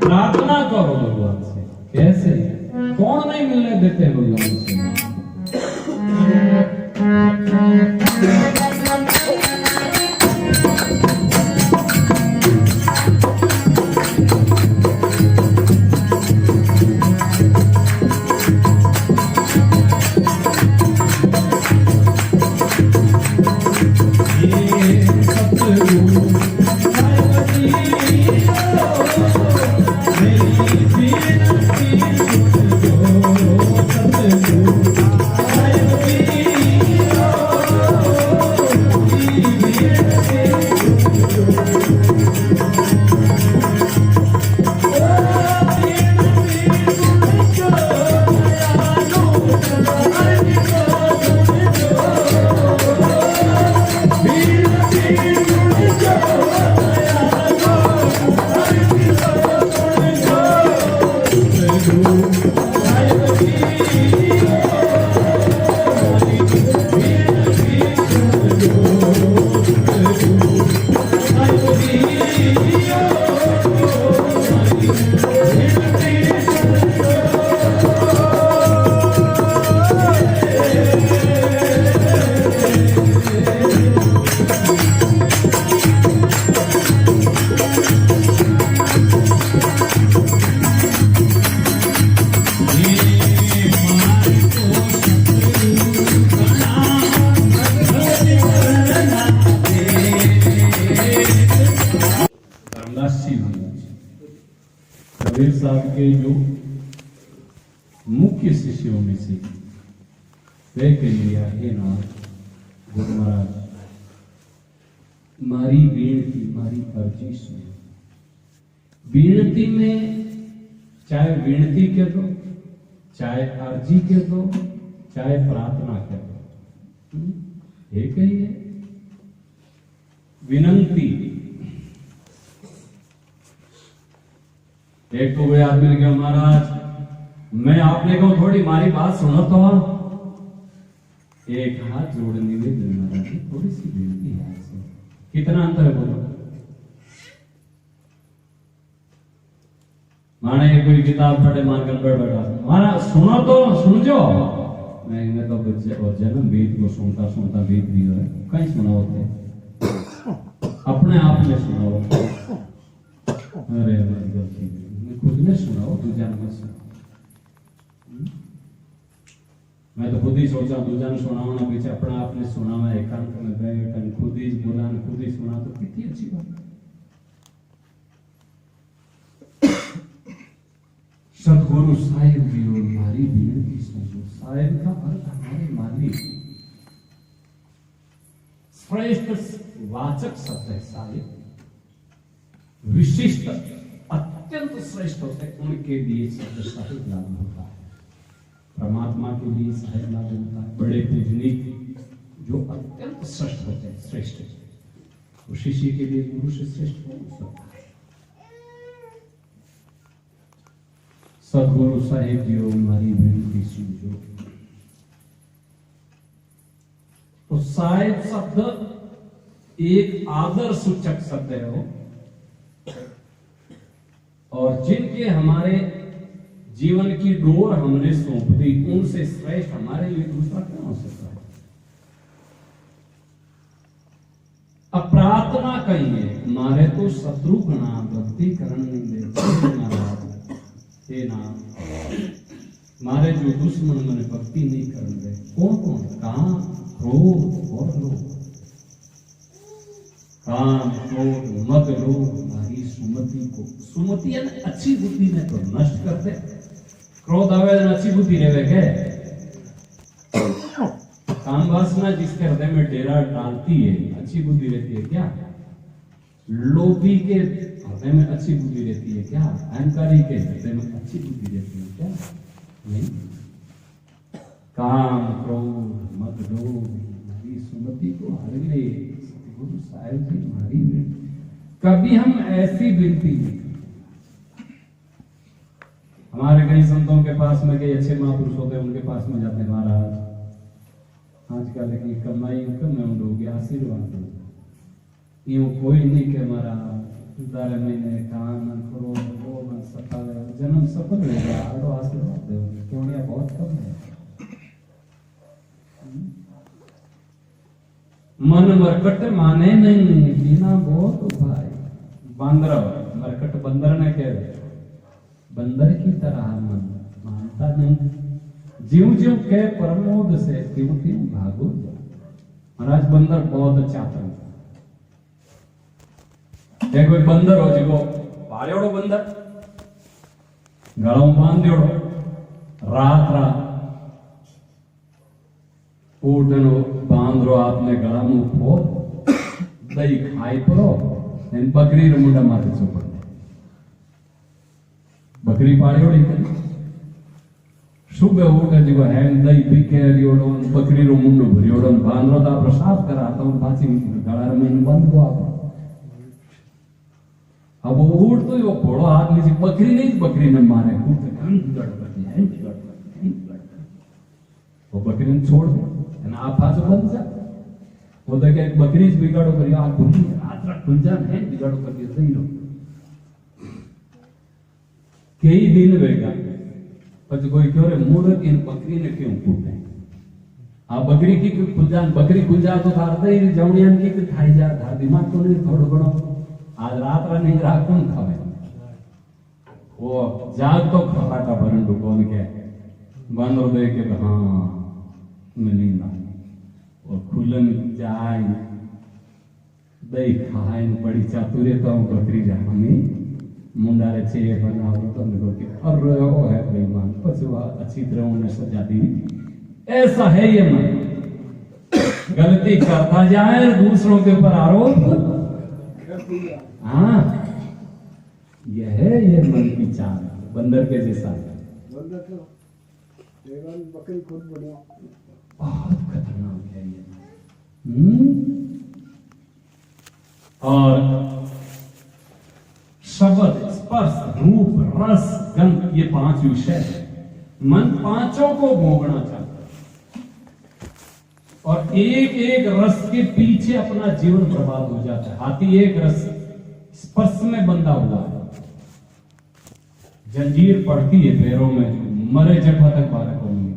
प्रार्थना करो भगवान से, कैसे? कौन नहीं मिलने देते भगवान से? कबीर साहब के जो मुख्य शिष्यों में से वे कह लिया, हे नाथ गुरु महाराज मारी बेनती मारी अर्जी सुनो। बेनती में चाहे बेनती के दो, चाहे अर्जी के दो, चाहे प्रार्थना के दो, एक ही है। विनंती एक तो कोई आदमी ने कहा महाराज मैं आपने को थोड़ी मारी बात सुनो तो एक हाथ जोड़ने में महाराज जी थोड़ी सी बेनती है आपसे। कितना अंतर है बोलो। माने कोई किताब पढ़े मान कर बैठा महाराज सुनो तो सुन जो मैं तो जन्म वेद को सुनता सुनता वेद भी है कहीं सुना होते अपने आप में सुनाओ। अरे हमारी गलती मैं खुद ने सुनाओ दूजा मत सुनाओ। मैं तो खुद ही सोचा दूजा ने सुनाओ ना पीछे अपना आपने सुना मैं एकांत में बैठ खुद ही बोला खुद ही सुना तो कितनी अच्छी बात। सदगुरु साहिब जी और हमारी विनती सुनो। साहिब का अर्थ हमारे मालिक श्रेष्ठ वाचक शब्द है। साहिब विशिष्ट अत्यंत श्रेष्ठ होते हैं उनके लिए शब्द साहिब लागू होता है। परमात्मा के लिए साहिब लागू होता है। बड़े पूजनीक जो अत्यंत श्रेष्ठ होते हैं श्रेष्ठ वो शिष्य के लिए गुरु से श्रेष्ठ हो सकता है। सदगुरु साहिब जी और हमारी विनती सुनो। तो साहिब शब्द एक आदर सूचक शब्द है वो और जिनके हमारे जीवन की डोर हमने सौंप दी उनसे श्रेष्ठ हमारे लिए दूसरा क्या हो सकता है। अब प्रार्थना कहिए मारे तो शत्रु गणा भक्ति करण नहीं दे महाराज हे नाम मारे जो दुश्मन मैंने भक्ति नहीं करने दे। कौन कौन काम क्रोध और लोभ। काम क्रोध मद लोभ हमारी सुमति को सुमति अच्छी बुद्धि ने तो नष्ट कर दे। क्रोध आवे अच्छी बुद्धि रहे के काम वासना जिसके हृदय में डेरा डालती है अच्छी बुद्धि रहती है क्या। लोभी के हृदय में अच्छी बुद्धि रहती है क्या। अहंकारी के हृदय में अच्छी बुद्धि रहती है क्या नहीं। काम क्रोध मद लोभ हमारी सुमति को हर ले गुरु साहिब जी हमारी विनती। कभी हम ऐसी विनती नहीं। हमारे कई संतों के पास में कई अच्छे महापुरुष होते हैं उनके पास में जाते हैं महाराज आजकल की कमाई कम है उन लोगों के आशीर्वाद यूं कोई नहीं के महाराज दारे महीने काम करो वो सफल जन्म सफल हो गया आड़ो आशीर्वाद दो क्यों नहीं बहुत कम है। मन मरकट माने नहीं बिना बहुत भाई बांदर मरकट बंदर ने कह बंदर की तरह मन मानता नहीं। ज्यों ज्यों कह प्रमोद से त्यों त्यों भागो। महाराज बंदर बहुत अच्छा था। एक कोई बंदर हो जिको पाड़ियोड़ो बंदर गलों बांधियोड़ो रात रात ऊटनो बांधरो आपने गला मुंह खो दही खाई परो इन बकरी रे मुंडा माथे चोपड़ बकरी पाड़ियोड़ी करी सुबह उठे जिको है दही पी के रियोड़ो बकरी रो मुंडो भरियोड़ो बांधरो तो आप साफ करा तो पाछी गला में बंद को आप अब वो उड़ तो वो घोड़ो हाथ नीचे बकरी नहीं बकरी ने मारे वो बकरी ने छोड़ दे आप पाछो बंद जा वो देखे एक बकरी बिगाड़ो करियो आप भूली रात रात गुंजान है बिगाड़ो करियो सही लो कई दिन वेगा पर कोई क्यों रे मूर्ख इन बकरी ने क्यों कूटे आ बकरी की गुंजान बकरी गुंजा तो थारते ही जवड़ियान की खाई जा था दिमाग तो नहीं थोड़ा बड़ा आज रात रात नहीं रात कौन खावे वो जाग तो खपाटा भरन कौन के बंद दे के हाँ मैं नींद आई और खुलन जाए दही खाए बड़ी चातुर्य तो बकरी जानी मुंडा रे छे बनाओ तो देखो कि और वो है बेईमान पछुआ अच्छी तरह उन्हें सजा दी। ऐसा है ये मन गलती करता जाए दूसरों के ऊपर आरोप। हाँ यह है ये मन की चाल बंदर के जैसा बंदर तो बकरी खुद बना बहुत खतरनाक है ये। और शब्द, स्पर्श, रूप, रस, गंध, ये 5 विषय है। मन 5 को भोगना चाहता है और एक एक रस के पीछे अपना जीवन बर्बाद हो जाता है। हाथी एक रस स्पर्श में बंधा हुआ है, जंजीर पड़ती है पैरों में, जो मरे जगह तक बारह को नहीं।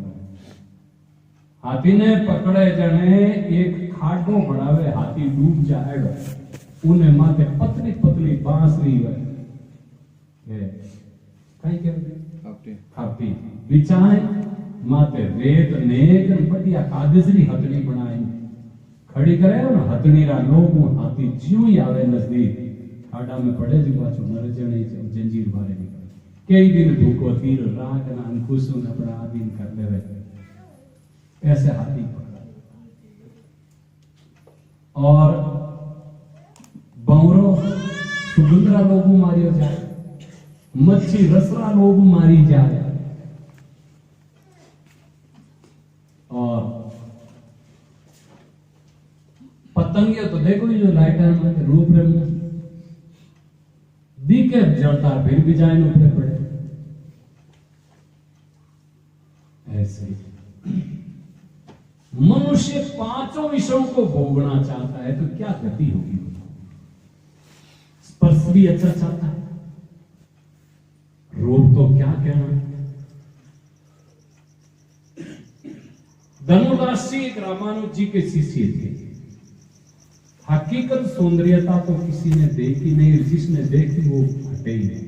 हाथी ने पकड़े जने एक खाडो बढ़ावे, हाथी डूब जाएगा। उन्हें माथे पतली पतली बांसुरी है, कहीं खाती बिछाए माथे रेत नेक बढ़िया कागजरी हथड़ी बनाई खड़ी करे ना, हथड़ी रा लोग हाथी ज्यों ही आवे नजदीक खाड़ा में पड़े जो पाछो मर जने जंजीर बारे निकले। कई दिन भूखो तीर राख ना अंकुशो न अपना आदीन कर लेवे, ऐसे हाथी पकड़ा। और बौरो सुगंधरा लोगू मारियो जाए, मच्छी रसरा लोगू मारी जाए, और पतंगे तो देखो जो लाइटर में रूप रे मुंह दिखे जलता फिर भी जाए ऊपर पड़े। ऐसे मनुष्य 5 विषयों को भोगना चाहता है तो क्या गति होगी? स्पर्श भी अच्छा चाहता है, रूप तो क्या कहना। धनुदास जी एक रामानुज जी के शिष्य थे। हकीकत सौंदर्यता तो किसी ने देखी नहीं, जिसने देखी वो हटे ही नहीं।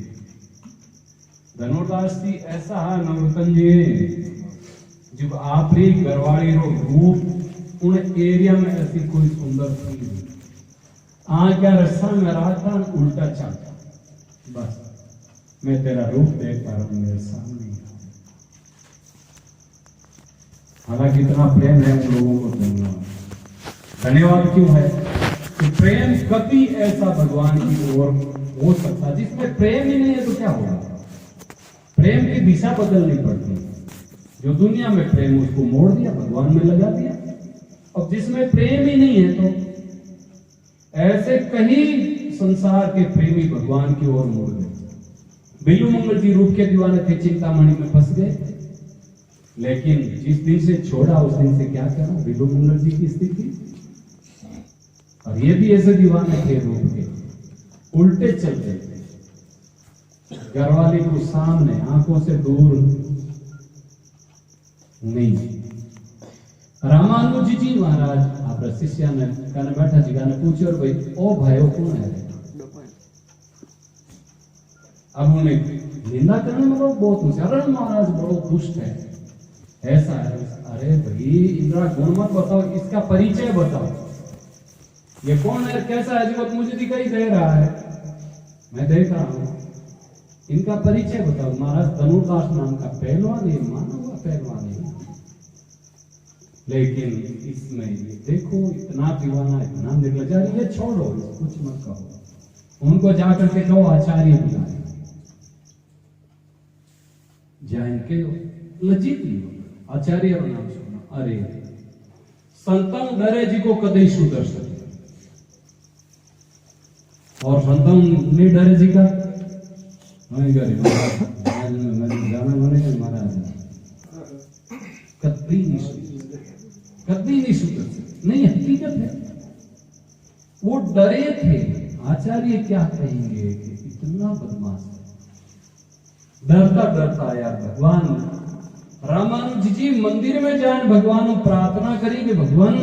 धनुदास जी ऐसा है नवरतन जी, जब आप री घरवाली रो रूप उन एरिया में ऐसी कोई सुंदर थी क्या रस्सा में राता उल्टा चलता, बस मैं तेरा रूप देख पा रहा हूं मेरे सामने। हालांकि इतना प्रेम है उन लोगों को, धन्यवाद क्यों है कि प्रेम कभी ऐसा भगवान की ओर हो सकता, जिसमें प्रेम ही नहीं है तो क्या होगा? प्रेम की दिशा बदलनी पड़ती। जो दुनिया में प्रेम उसको मोड़ दिया, भगवान में लगा दिया। अब जिसमें प्रेम ही नहीं है तो ऐसे कहीं संसार के प्रेमी भगवान की ओर मोड़ गए। बिल्लू मंगल जी रूप के दीवाने थे, चिंतामणि में फंस गए, लेकिन जिस दिन से छोड़ा उस दिन से क्या करा बिल्लू मंगल जी की स्थिति। और ये भी ऐसे दीवाने थे रूप के, उल्टे चल रहे थे, घरवाली को सामने आंखों से दूर नहीं। रामानुज जी महाराज आप शिष्या ने कहने बैठा जी ने पूछो और भाई ओ भाइयों कौन है? अब उन्हें निंदा करने में लोग बहुत होशियार, अरे महाराज बड़ो दुष्ट है, ऐसा है। अरे भाई इंद्रा गुण मत बताओ, इसका परिचय बताओ, ये कौन है, कैसा है? जीवत मुझे दिखाई दे रहा है, मैं देख रहा हूं, इनका परिचय बताओ। महाराज धनुर्दास नाम का पहलवान है, माना हुआ पहलवान है, लेकिन इसमें ये देखो इतना दीवाना, इतना निर्लज्जा, ये छोड़ो, कुछ मत कहो। उनको जाकर के कहो आचार्य बुलाए, जाएंगे लज्जित नहीं हो, आचार्य का नाम सुना। अरे संतम डरे जी को कदई सुदर्शन, और संतम नहीं डरे जी का नहीं करे जाना बने महाराज कभी नहीं सुधर नहीं, हकीकत है वो डरे थे। आचार्य क्या कहेंगे कि इतना बदमाश है, डरता डरता आया भगवान। रामानुज जी मंदिर में जाए, भगवान प्रार्थना करी कि भगवान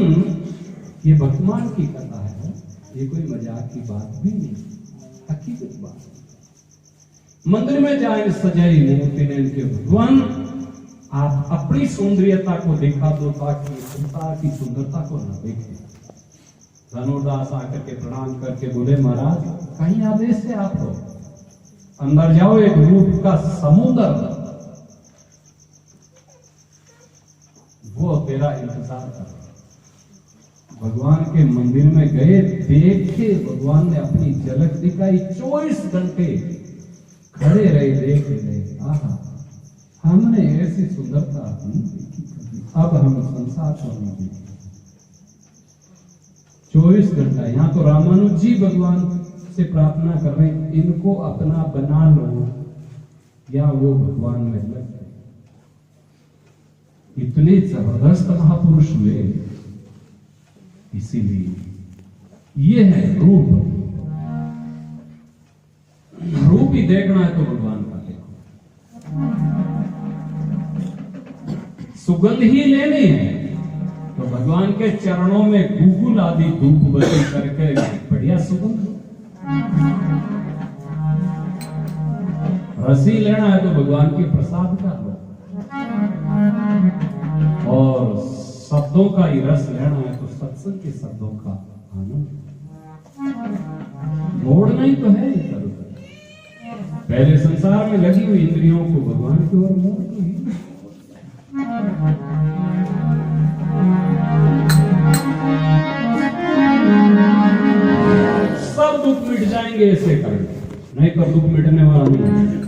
ये वर्तमान की कथा है, ये कोई मजाक की बात भी नहीं, हकीकत बात। मंदिर में जाए सजाई मूर्ति ने इनके भगवान आप अपनी सौंदर्यता को दिखा दो ताकि संसार की सुंदरता को न देखे। धनुर्दास आकर के प्रणाम करके बोले महाराज कहीं आदेश से आप लोग अंदर जाओ, एक रूप का समुद्र वो तेरा इंतजार कर। भगवान के मंदिर में गए, देखे भगवान ने अपनी झलक दिखाई, 24 घंटे खड़े रहे, देख रहे, आहा हमने ऐसी सुंदरता नहीं देखी, अब हम संसार को नहीं देखते। 24 घंटा यहाँ तो रामानुज जी भगवान से प्रार्थना कर रहे हैं, इनको अपना बना लो या वो भगवान में लग गए। इतने जबरदस्त महापुरुष हुए। इसीलिए ये है रूप। रूप ही देखना है तो भगवान का देखो, सुगंध ही लेनी है तो भगवान के चरणों में गुगुल आदि धूप बत्ती करके बढ़िया सुगंध। रसी लेना है तो भगवान के प्रसाद का लो, और शब्दों का ही रस लेना है तो सत्संग के शब्दों का आनंद। मोड़ना ही तो है इधर उधर। पहले संसार में लगी हुई इंद्रियों को भगवान की ओर मोड़ दो। सब दुख मिट जाएंगे ऐसे करके, नहीं तो दुख मिटने वाला नहीं।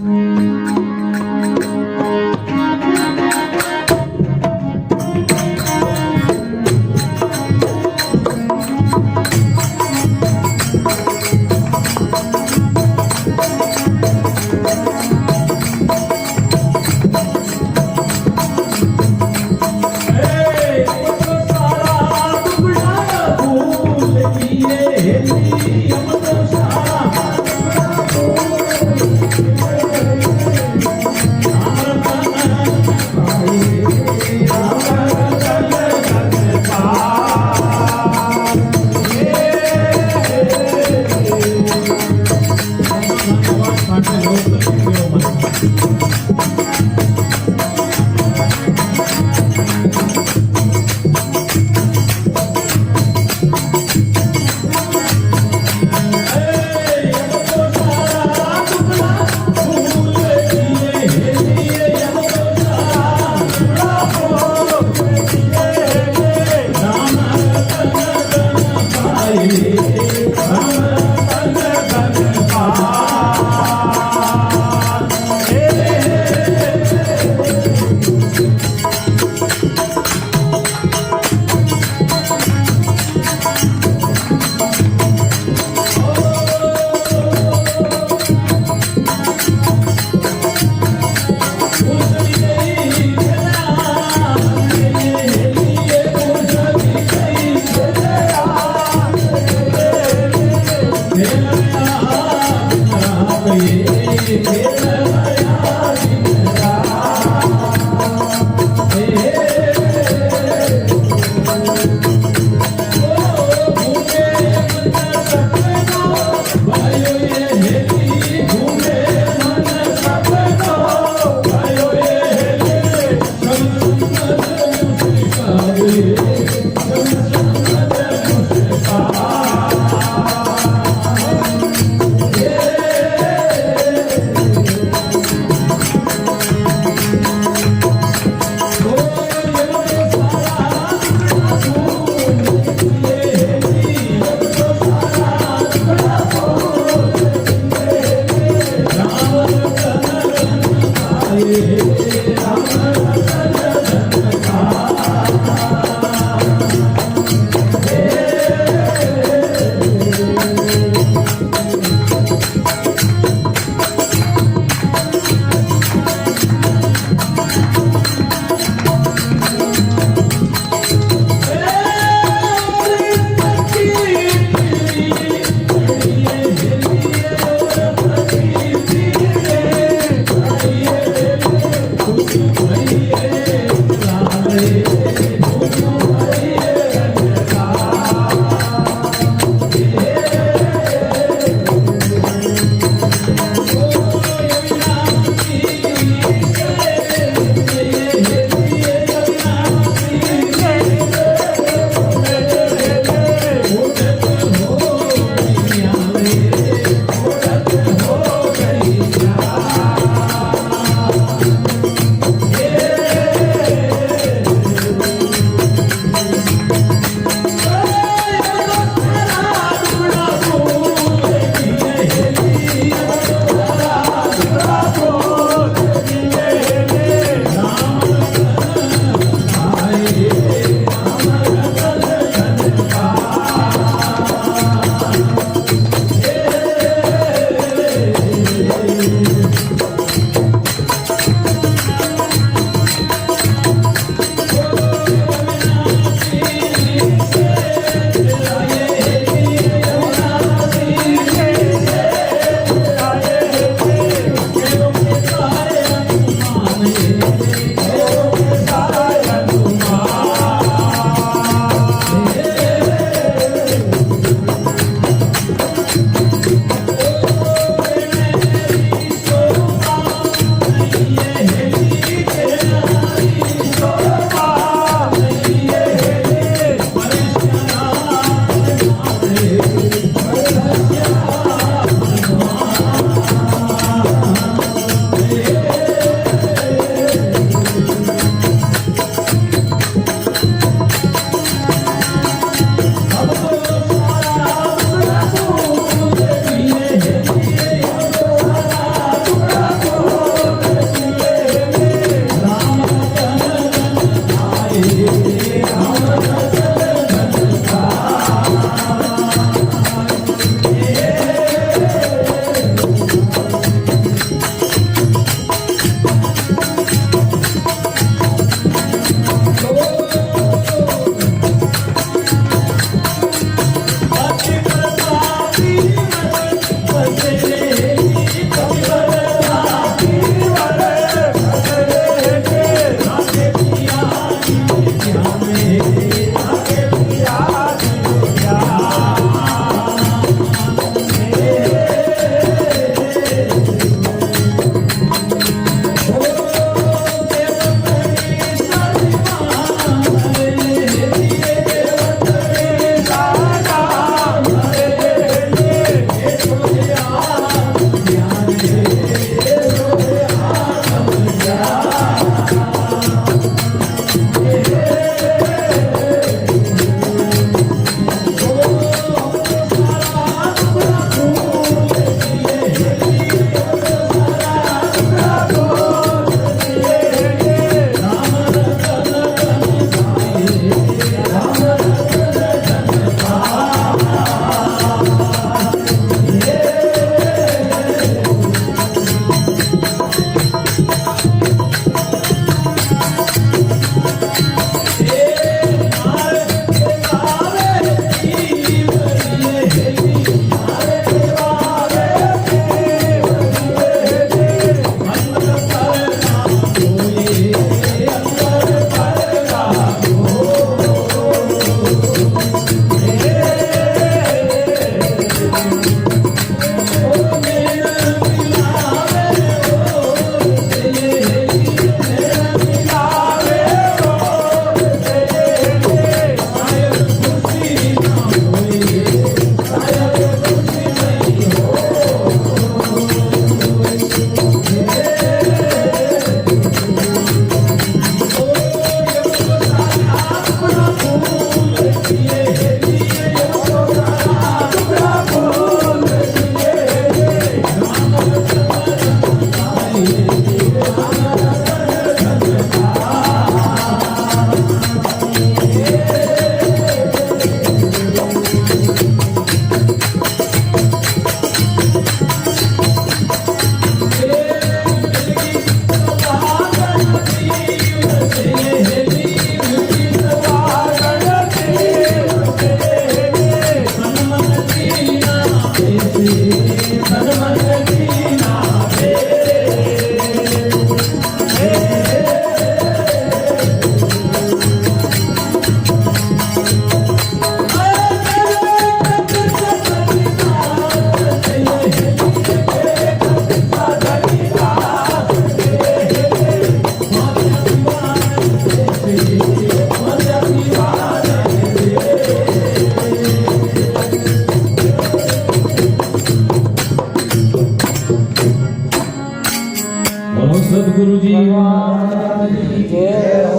बोलो सदगुरु जी महाराज की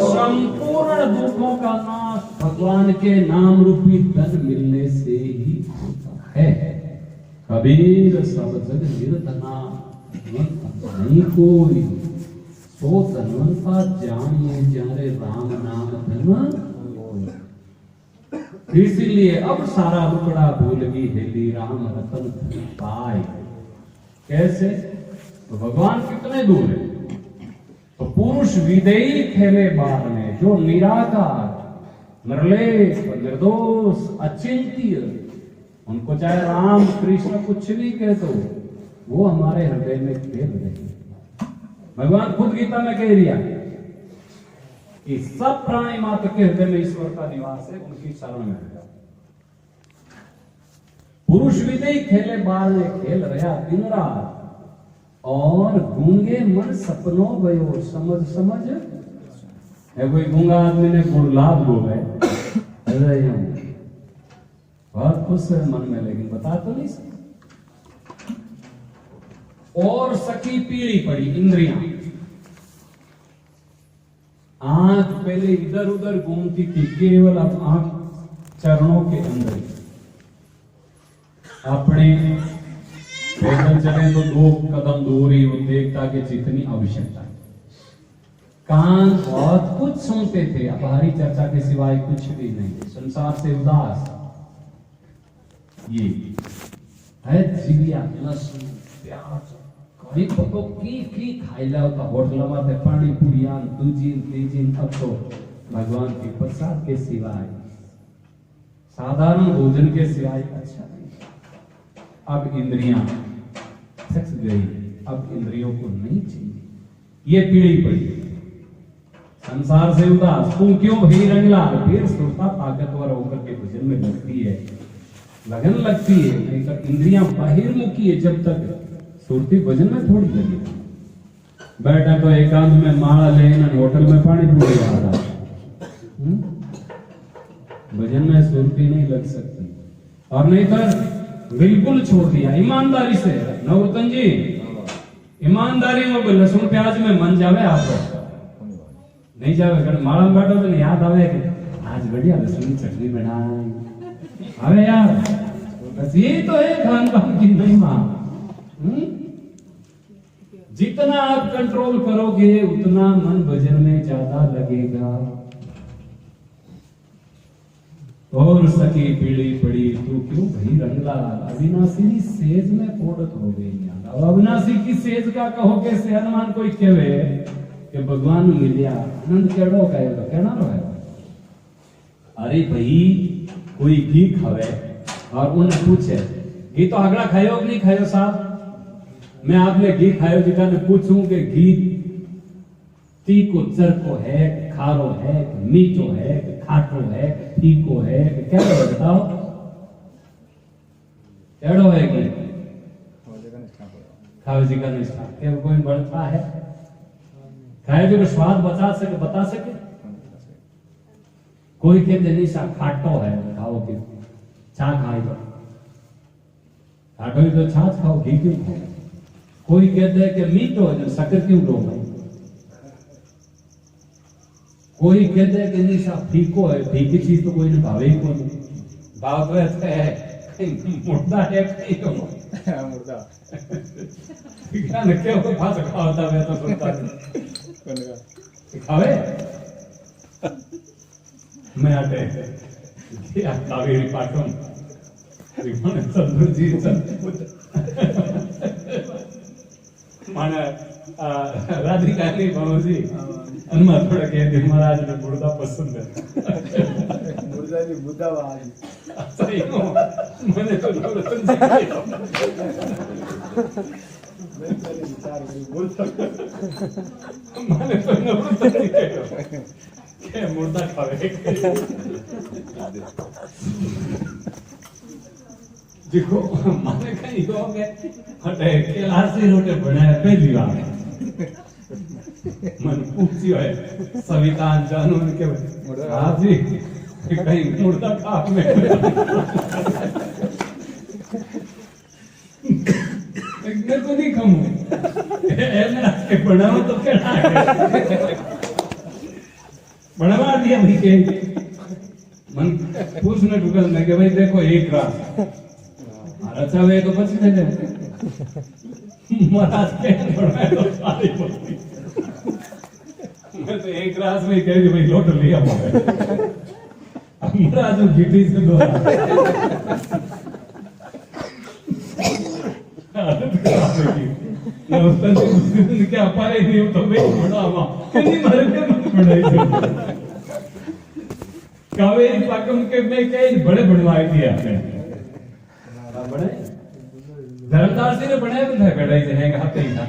संपूर्ण दुखों का नाश भगवान के नाम रूपी धन मिलने से ही होता है। कबीर सब जग निर्धना नहीं कोई सो धनवंता जानिए जारे राम नाम धन। इसीलिए अब सारा रुकड़ा भूल गई हेली राम रतन धन पाए। कैसे? तो भगवान कितने दूर है? तो पुरुष विदेही खेले बार में, जो निराकार निर्लेप निर्दोष अचिंत्य, उनको चाहे राम कृष्ण कुछ भी कह दो, वो हमारे हृदय में खेल रहे हैं। भगवान खुद गीता में कह दिया कि सब प्राणी मात्र के हृदय में ईश्वर का निवास है, उनकी शरण में है। पुरुष विदेही खेले बार में खेल रहा दिन रात, और गूंगे मन सपनों भयो समझ समझ है। कोई गूंगा आदमी ने गुड़लाभ हो गए, बहुत खुश है मन में, लेकिन बता तो नहीं सकता। और सखी पीड़ी पड़ी इंद्रियां, आंख पहले इधर उधर घूमती थी, केवल अब आंख चरणों के अंदर। अपने पैदल चले तो 2 कदम दूर ही वो देखता कि जितनी आवश्यकता है। कान बहुत कुछ सुनते थे, अब बाहरी चर्चा के सिवाय कुछ भी नहीं, संसार से उदास। ये है जिगिया लहसुन प्याज कहीं पको की खाई लाओ तो होटल में पानी पूरियां दूजी तीजी, अब तो भगवान के प्रसाद के सिवाय, साधारण भोजन के सिवाय अच्छा नहीं। अब इंद्रियां थक गई, अब इंद्रियों को नहीं चाहिए, ये पीड़ी पड़ी। संसार से उदास तुम क्यों भई रंगला, फिर सुरता ताकतवर होकर के भजन में लगती है, लगन लगती है। नहीं तो इंद्रियां बहिर्मुखी है, जब तक सुरती भजन में थोड़ी लगी। बैठा तो एकांत में माला लेना, होटल में पानी पूरी आ रहा, भजन में सुरती नहीं लग सकती। और नहीं तो बिल्कुल छोड़ दिया ईमानदारी से। नवरतन जी, ईमानदारी में लहसुन प्याज में मन जावे आप नहीं जावे, माला में बैठो तो याद आवे कि आज बढ़िया लहसुन चटनी बनाई। अरे यार, बस ये तो है खान पान की महिमा। जितना आप कंट्रोल करोगे उतना मन भजन में ज्यादा लगेगा। और सखी पीड़ी पड़ी तू क्यों भई रंगला, अविनाशी सेज में पोड़त हो गई। अब अविनाशी की सेज का कहो कैसे? हनुमान कोई कहे कि भगवान मिलिया आनंद केड़ो कहेगा, कहना रहे। अरे भाई कोई घी खावे और उन्हें पूछे घी तो अगला खायो कि नहीं खायो साहब? मैं आपने घी खायो जिका ने पूछूं कि घी तीखो चरको है, खारो है, मीठो है, खाटो है, फीको है, क्या है बताओ? केड़ो है घी? खावे जी का निष्ठा क्या कोई बढ़ता है? खाए जो स्वाद बता सके कोई कहते निशा खाटो है, खाओ कि छा खाई दो, खाटो तो छाछ खाओ, घी क्यों खाओ? कोई कहते है कि मीठो है, शक्कर क्यों लो भाई? कोई कहते है कि निशा फीको है, फीकी चीज तो कोई ने भावे ही कौन। भाव तो ऐसा है मुर्दा है कहीं को मुर्दा क्या न क्या को फास खावता मैं तो सुनता हूं खावे मैं आटे क्या कावेरी पाटम श्रीमान चंद्र जी माने राधिका नहीं भवजी हनुमान थोड़ा कह दे महाराज ने मुर्दा पसंद है मुर्दा जी बुद्धा वाली सही हो मैंने तो नवरत्न जी मैंने तो नवरत्न जी के मुर्दा खावे देखो माने कहीं हो गए हटे केलासी रोटे बनाया पहली बार मन पूछियो है सविता जानू के आप जी कहीं मुर्दा खा में मैं तो नहीं खाऊं मेरा के बनाओ तो क्या बनवा दिया भाई के मन पूछने गूगल में कि भाई देखो एक रात अच्छा वे तो बच गए महाराज के बनाए तो सारी बची मैं तो एक रात में कह दी भाई लौट लिया अब महाराज गिटी से दो क्या पारे नहीं तो मैं बड़ा नहीं मारे बड़ा कावेरी पाकम के में कई बड़े बनवाए दिए आपने बड़े धर्मदास जी ने बनाए भी था बेटा इसे है हाथ ही था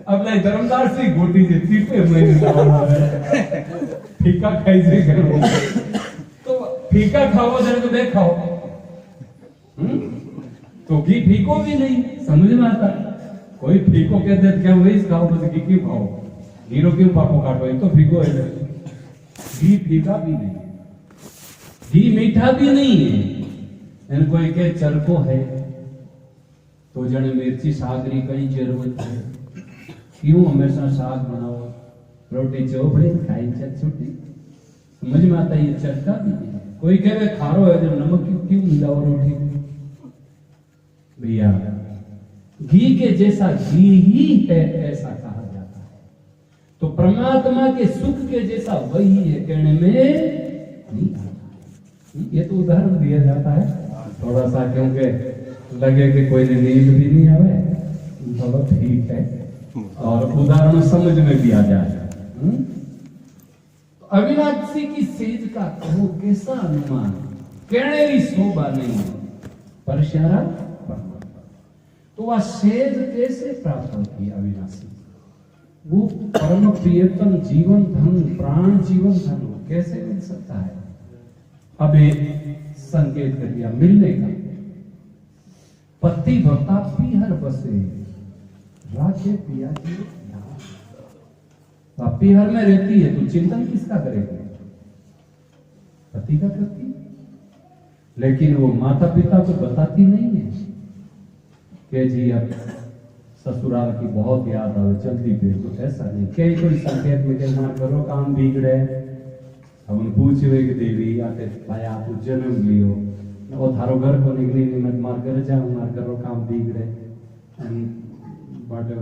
अब नहीं धर्मदास जी गोटी से तीसरे महीने फीका खाई से करो तो फीका खाओ जरा तो देख खाओ तो घी फीको भी नहीं समझ में आता कोई फीको कहते हैं क्या वही खाओ बस घी क्यों खाओ हीरो क्यों पापो काटो ये तो फीको है घी फीका भी नहीं घी मीठा भी नहीं है इन कोई के चरको है तो जने मिर्ची सागरी कई जरूरत है क्यों हमेशा साग बनाओ रोटी चोपड़े खाई चट छुट्टी समझ में आता ये चटका भी नहीं कोई कहे खारो है जब नमक क्यों मिलाओ रोटी भैया घी के जैसा घी ही है ऐसा कहा जाता है तो परमात्मा के सुख के जैसा वही है कहने में नहीं आता ये तो उदाहरण दिया जाता है थोड़ा सा क्योंकि लगे कि कोई नींद भी नहीं आवे चलो ठीक है और उदाहरण समझ में भी आ जाए तो अविनाशी की सेज का कहो कैसा अनुमान कहने भी शोभा नहीं पर शरा तो वह सेज कैसे प्राप्त की अविनाशी वो परम प्रियतम जीवन धन प्राण जीवन धन कैसे मिल सकता है अब एक संकेत कर दिया मिलने का पति भक्ता पीहर बसे राखे पिया जी पीहर में रहती है तो चिंतन किसका करेगी पति का करती लेकिन वो माता पिता को बताती नहीं है कि जी अब ससुराल की बहुत याद आवे जल्दी भेज दो ऐसा नहीं कई कोई संकेत में कहना करो काम बिगड़े अब उन पूछे कि देवी आते भाई आप जन्म लियो वो थारो घर को निकली नहीं मैं मार घर जाऊं मार करो काम बिगड़े बट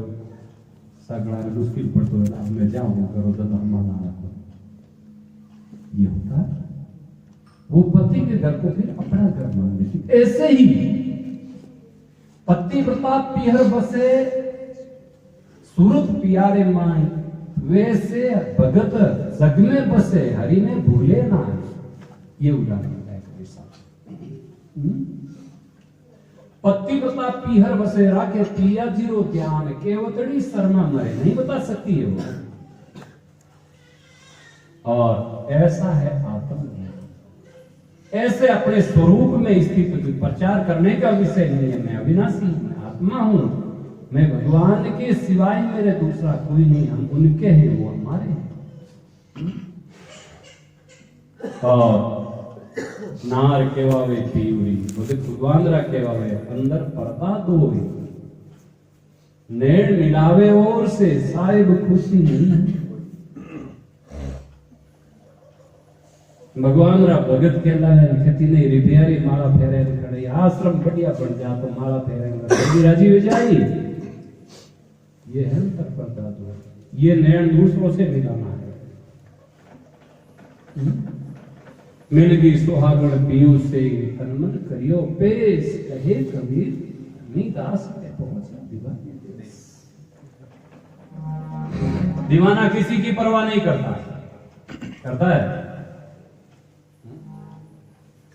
सगड़ा मुश्किल पड़तो है अब मैं जाऊं करो तो धर्माना रखो ये होता वो पति के घर को फिर अपना घर मान लेती ऐसे ही पति प्रताप पीहर बसे सूरत प्यारे माई वैसे भगत जग में बसे हरि में भूले ना ये उदाहरण है पति प्रताप पीहर बसे राखे पिया जीरो ध्यान केवतड़ी शर्मा मरे नहीं बता सकती है वो और ऐसा है आत्मज्ञान ऐसे अपने स्वरूप में स्थित प्रचार करने का विषय नहीं है मैं अविनाशी आत्मा हूं मैं भगवान के सिवाय मेरे दूसरा कोई नहीं हम उनके हैं वो हमारे हैं और नार केवावे पीवरी बोले भगवान रा केवावे अंदर पर्दा दोवे नेड़ मिलावे और से साहिब खुशी नहीं भगवान रा भगत कहलावे खेती नहीं रिबियारी माला फेरे खड़े आश्रम बढ़िया बन जा तो माला फेरेंगे राजी हो जाए ये है अंतर पर्दा दो ये नैन दूसरों से मिलाना है मिल गई सुहागण पियो से तन्मन करियो पेश कहे कबीर नहीं दास के पहुंचा दीवाने दीवाना किसी की परवाह नहीं करता है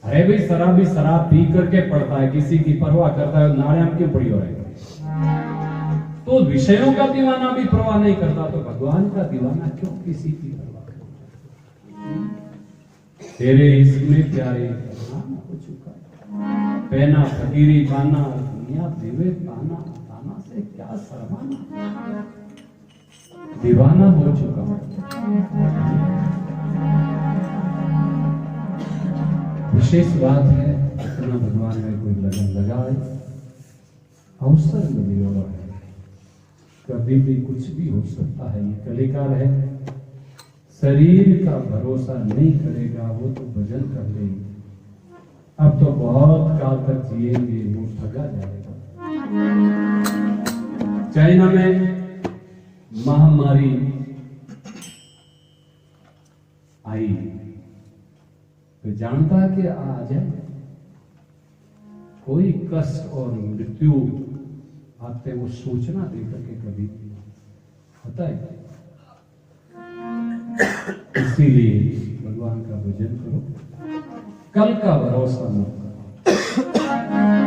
अरे भाई शराबी शराब पी करके पड़ता है किसी की परवाह करता है नाड़े हम क्यों पड़ी हो रहे तो विषयों का दीवाना भी परवाह नहीं करता तो भगवान का दीवाना क्यों किसी की परवाह तेरे इसमें प्यारे हो चुका पहना फकीरी पाना दुनिया देवे पाना ताना से क्या शर्माना दीवाना हो चुका विशेष बात है अपना भगवान में कोई लगन लगाए अवसर मिली और है कि कभी भी कुछ भी हो सकता है। ये कलिकाल है। शरीर का भरोसा नहीं करेगा वो तो भजन कर लेगी। अब तो बहुत काल तक जिएंगे, वो ठगा जाएगा। चाइना में महामारी आई तो जानता है कि आ जाए, कोई कष्ट और मृत्यु आते वो सोचना दे करके कभी होता है। इसीलिए भगवान का भजन करो, कल का भरोसा मत करो।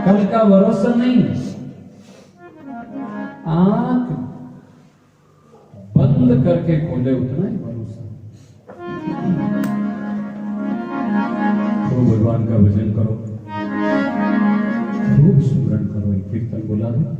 कल का भरोसा नहीं, आंख बंद करके खोले उतना ही भरोसा। तो भगवान का भजन करो, खूब सुमरन करो। एक कीर्तन बोला है।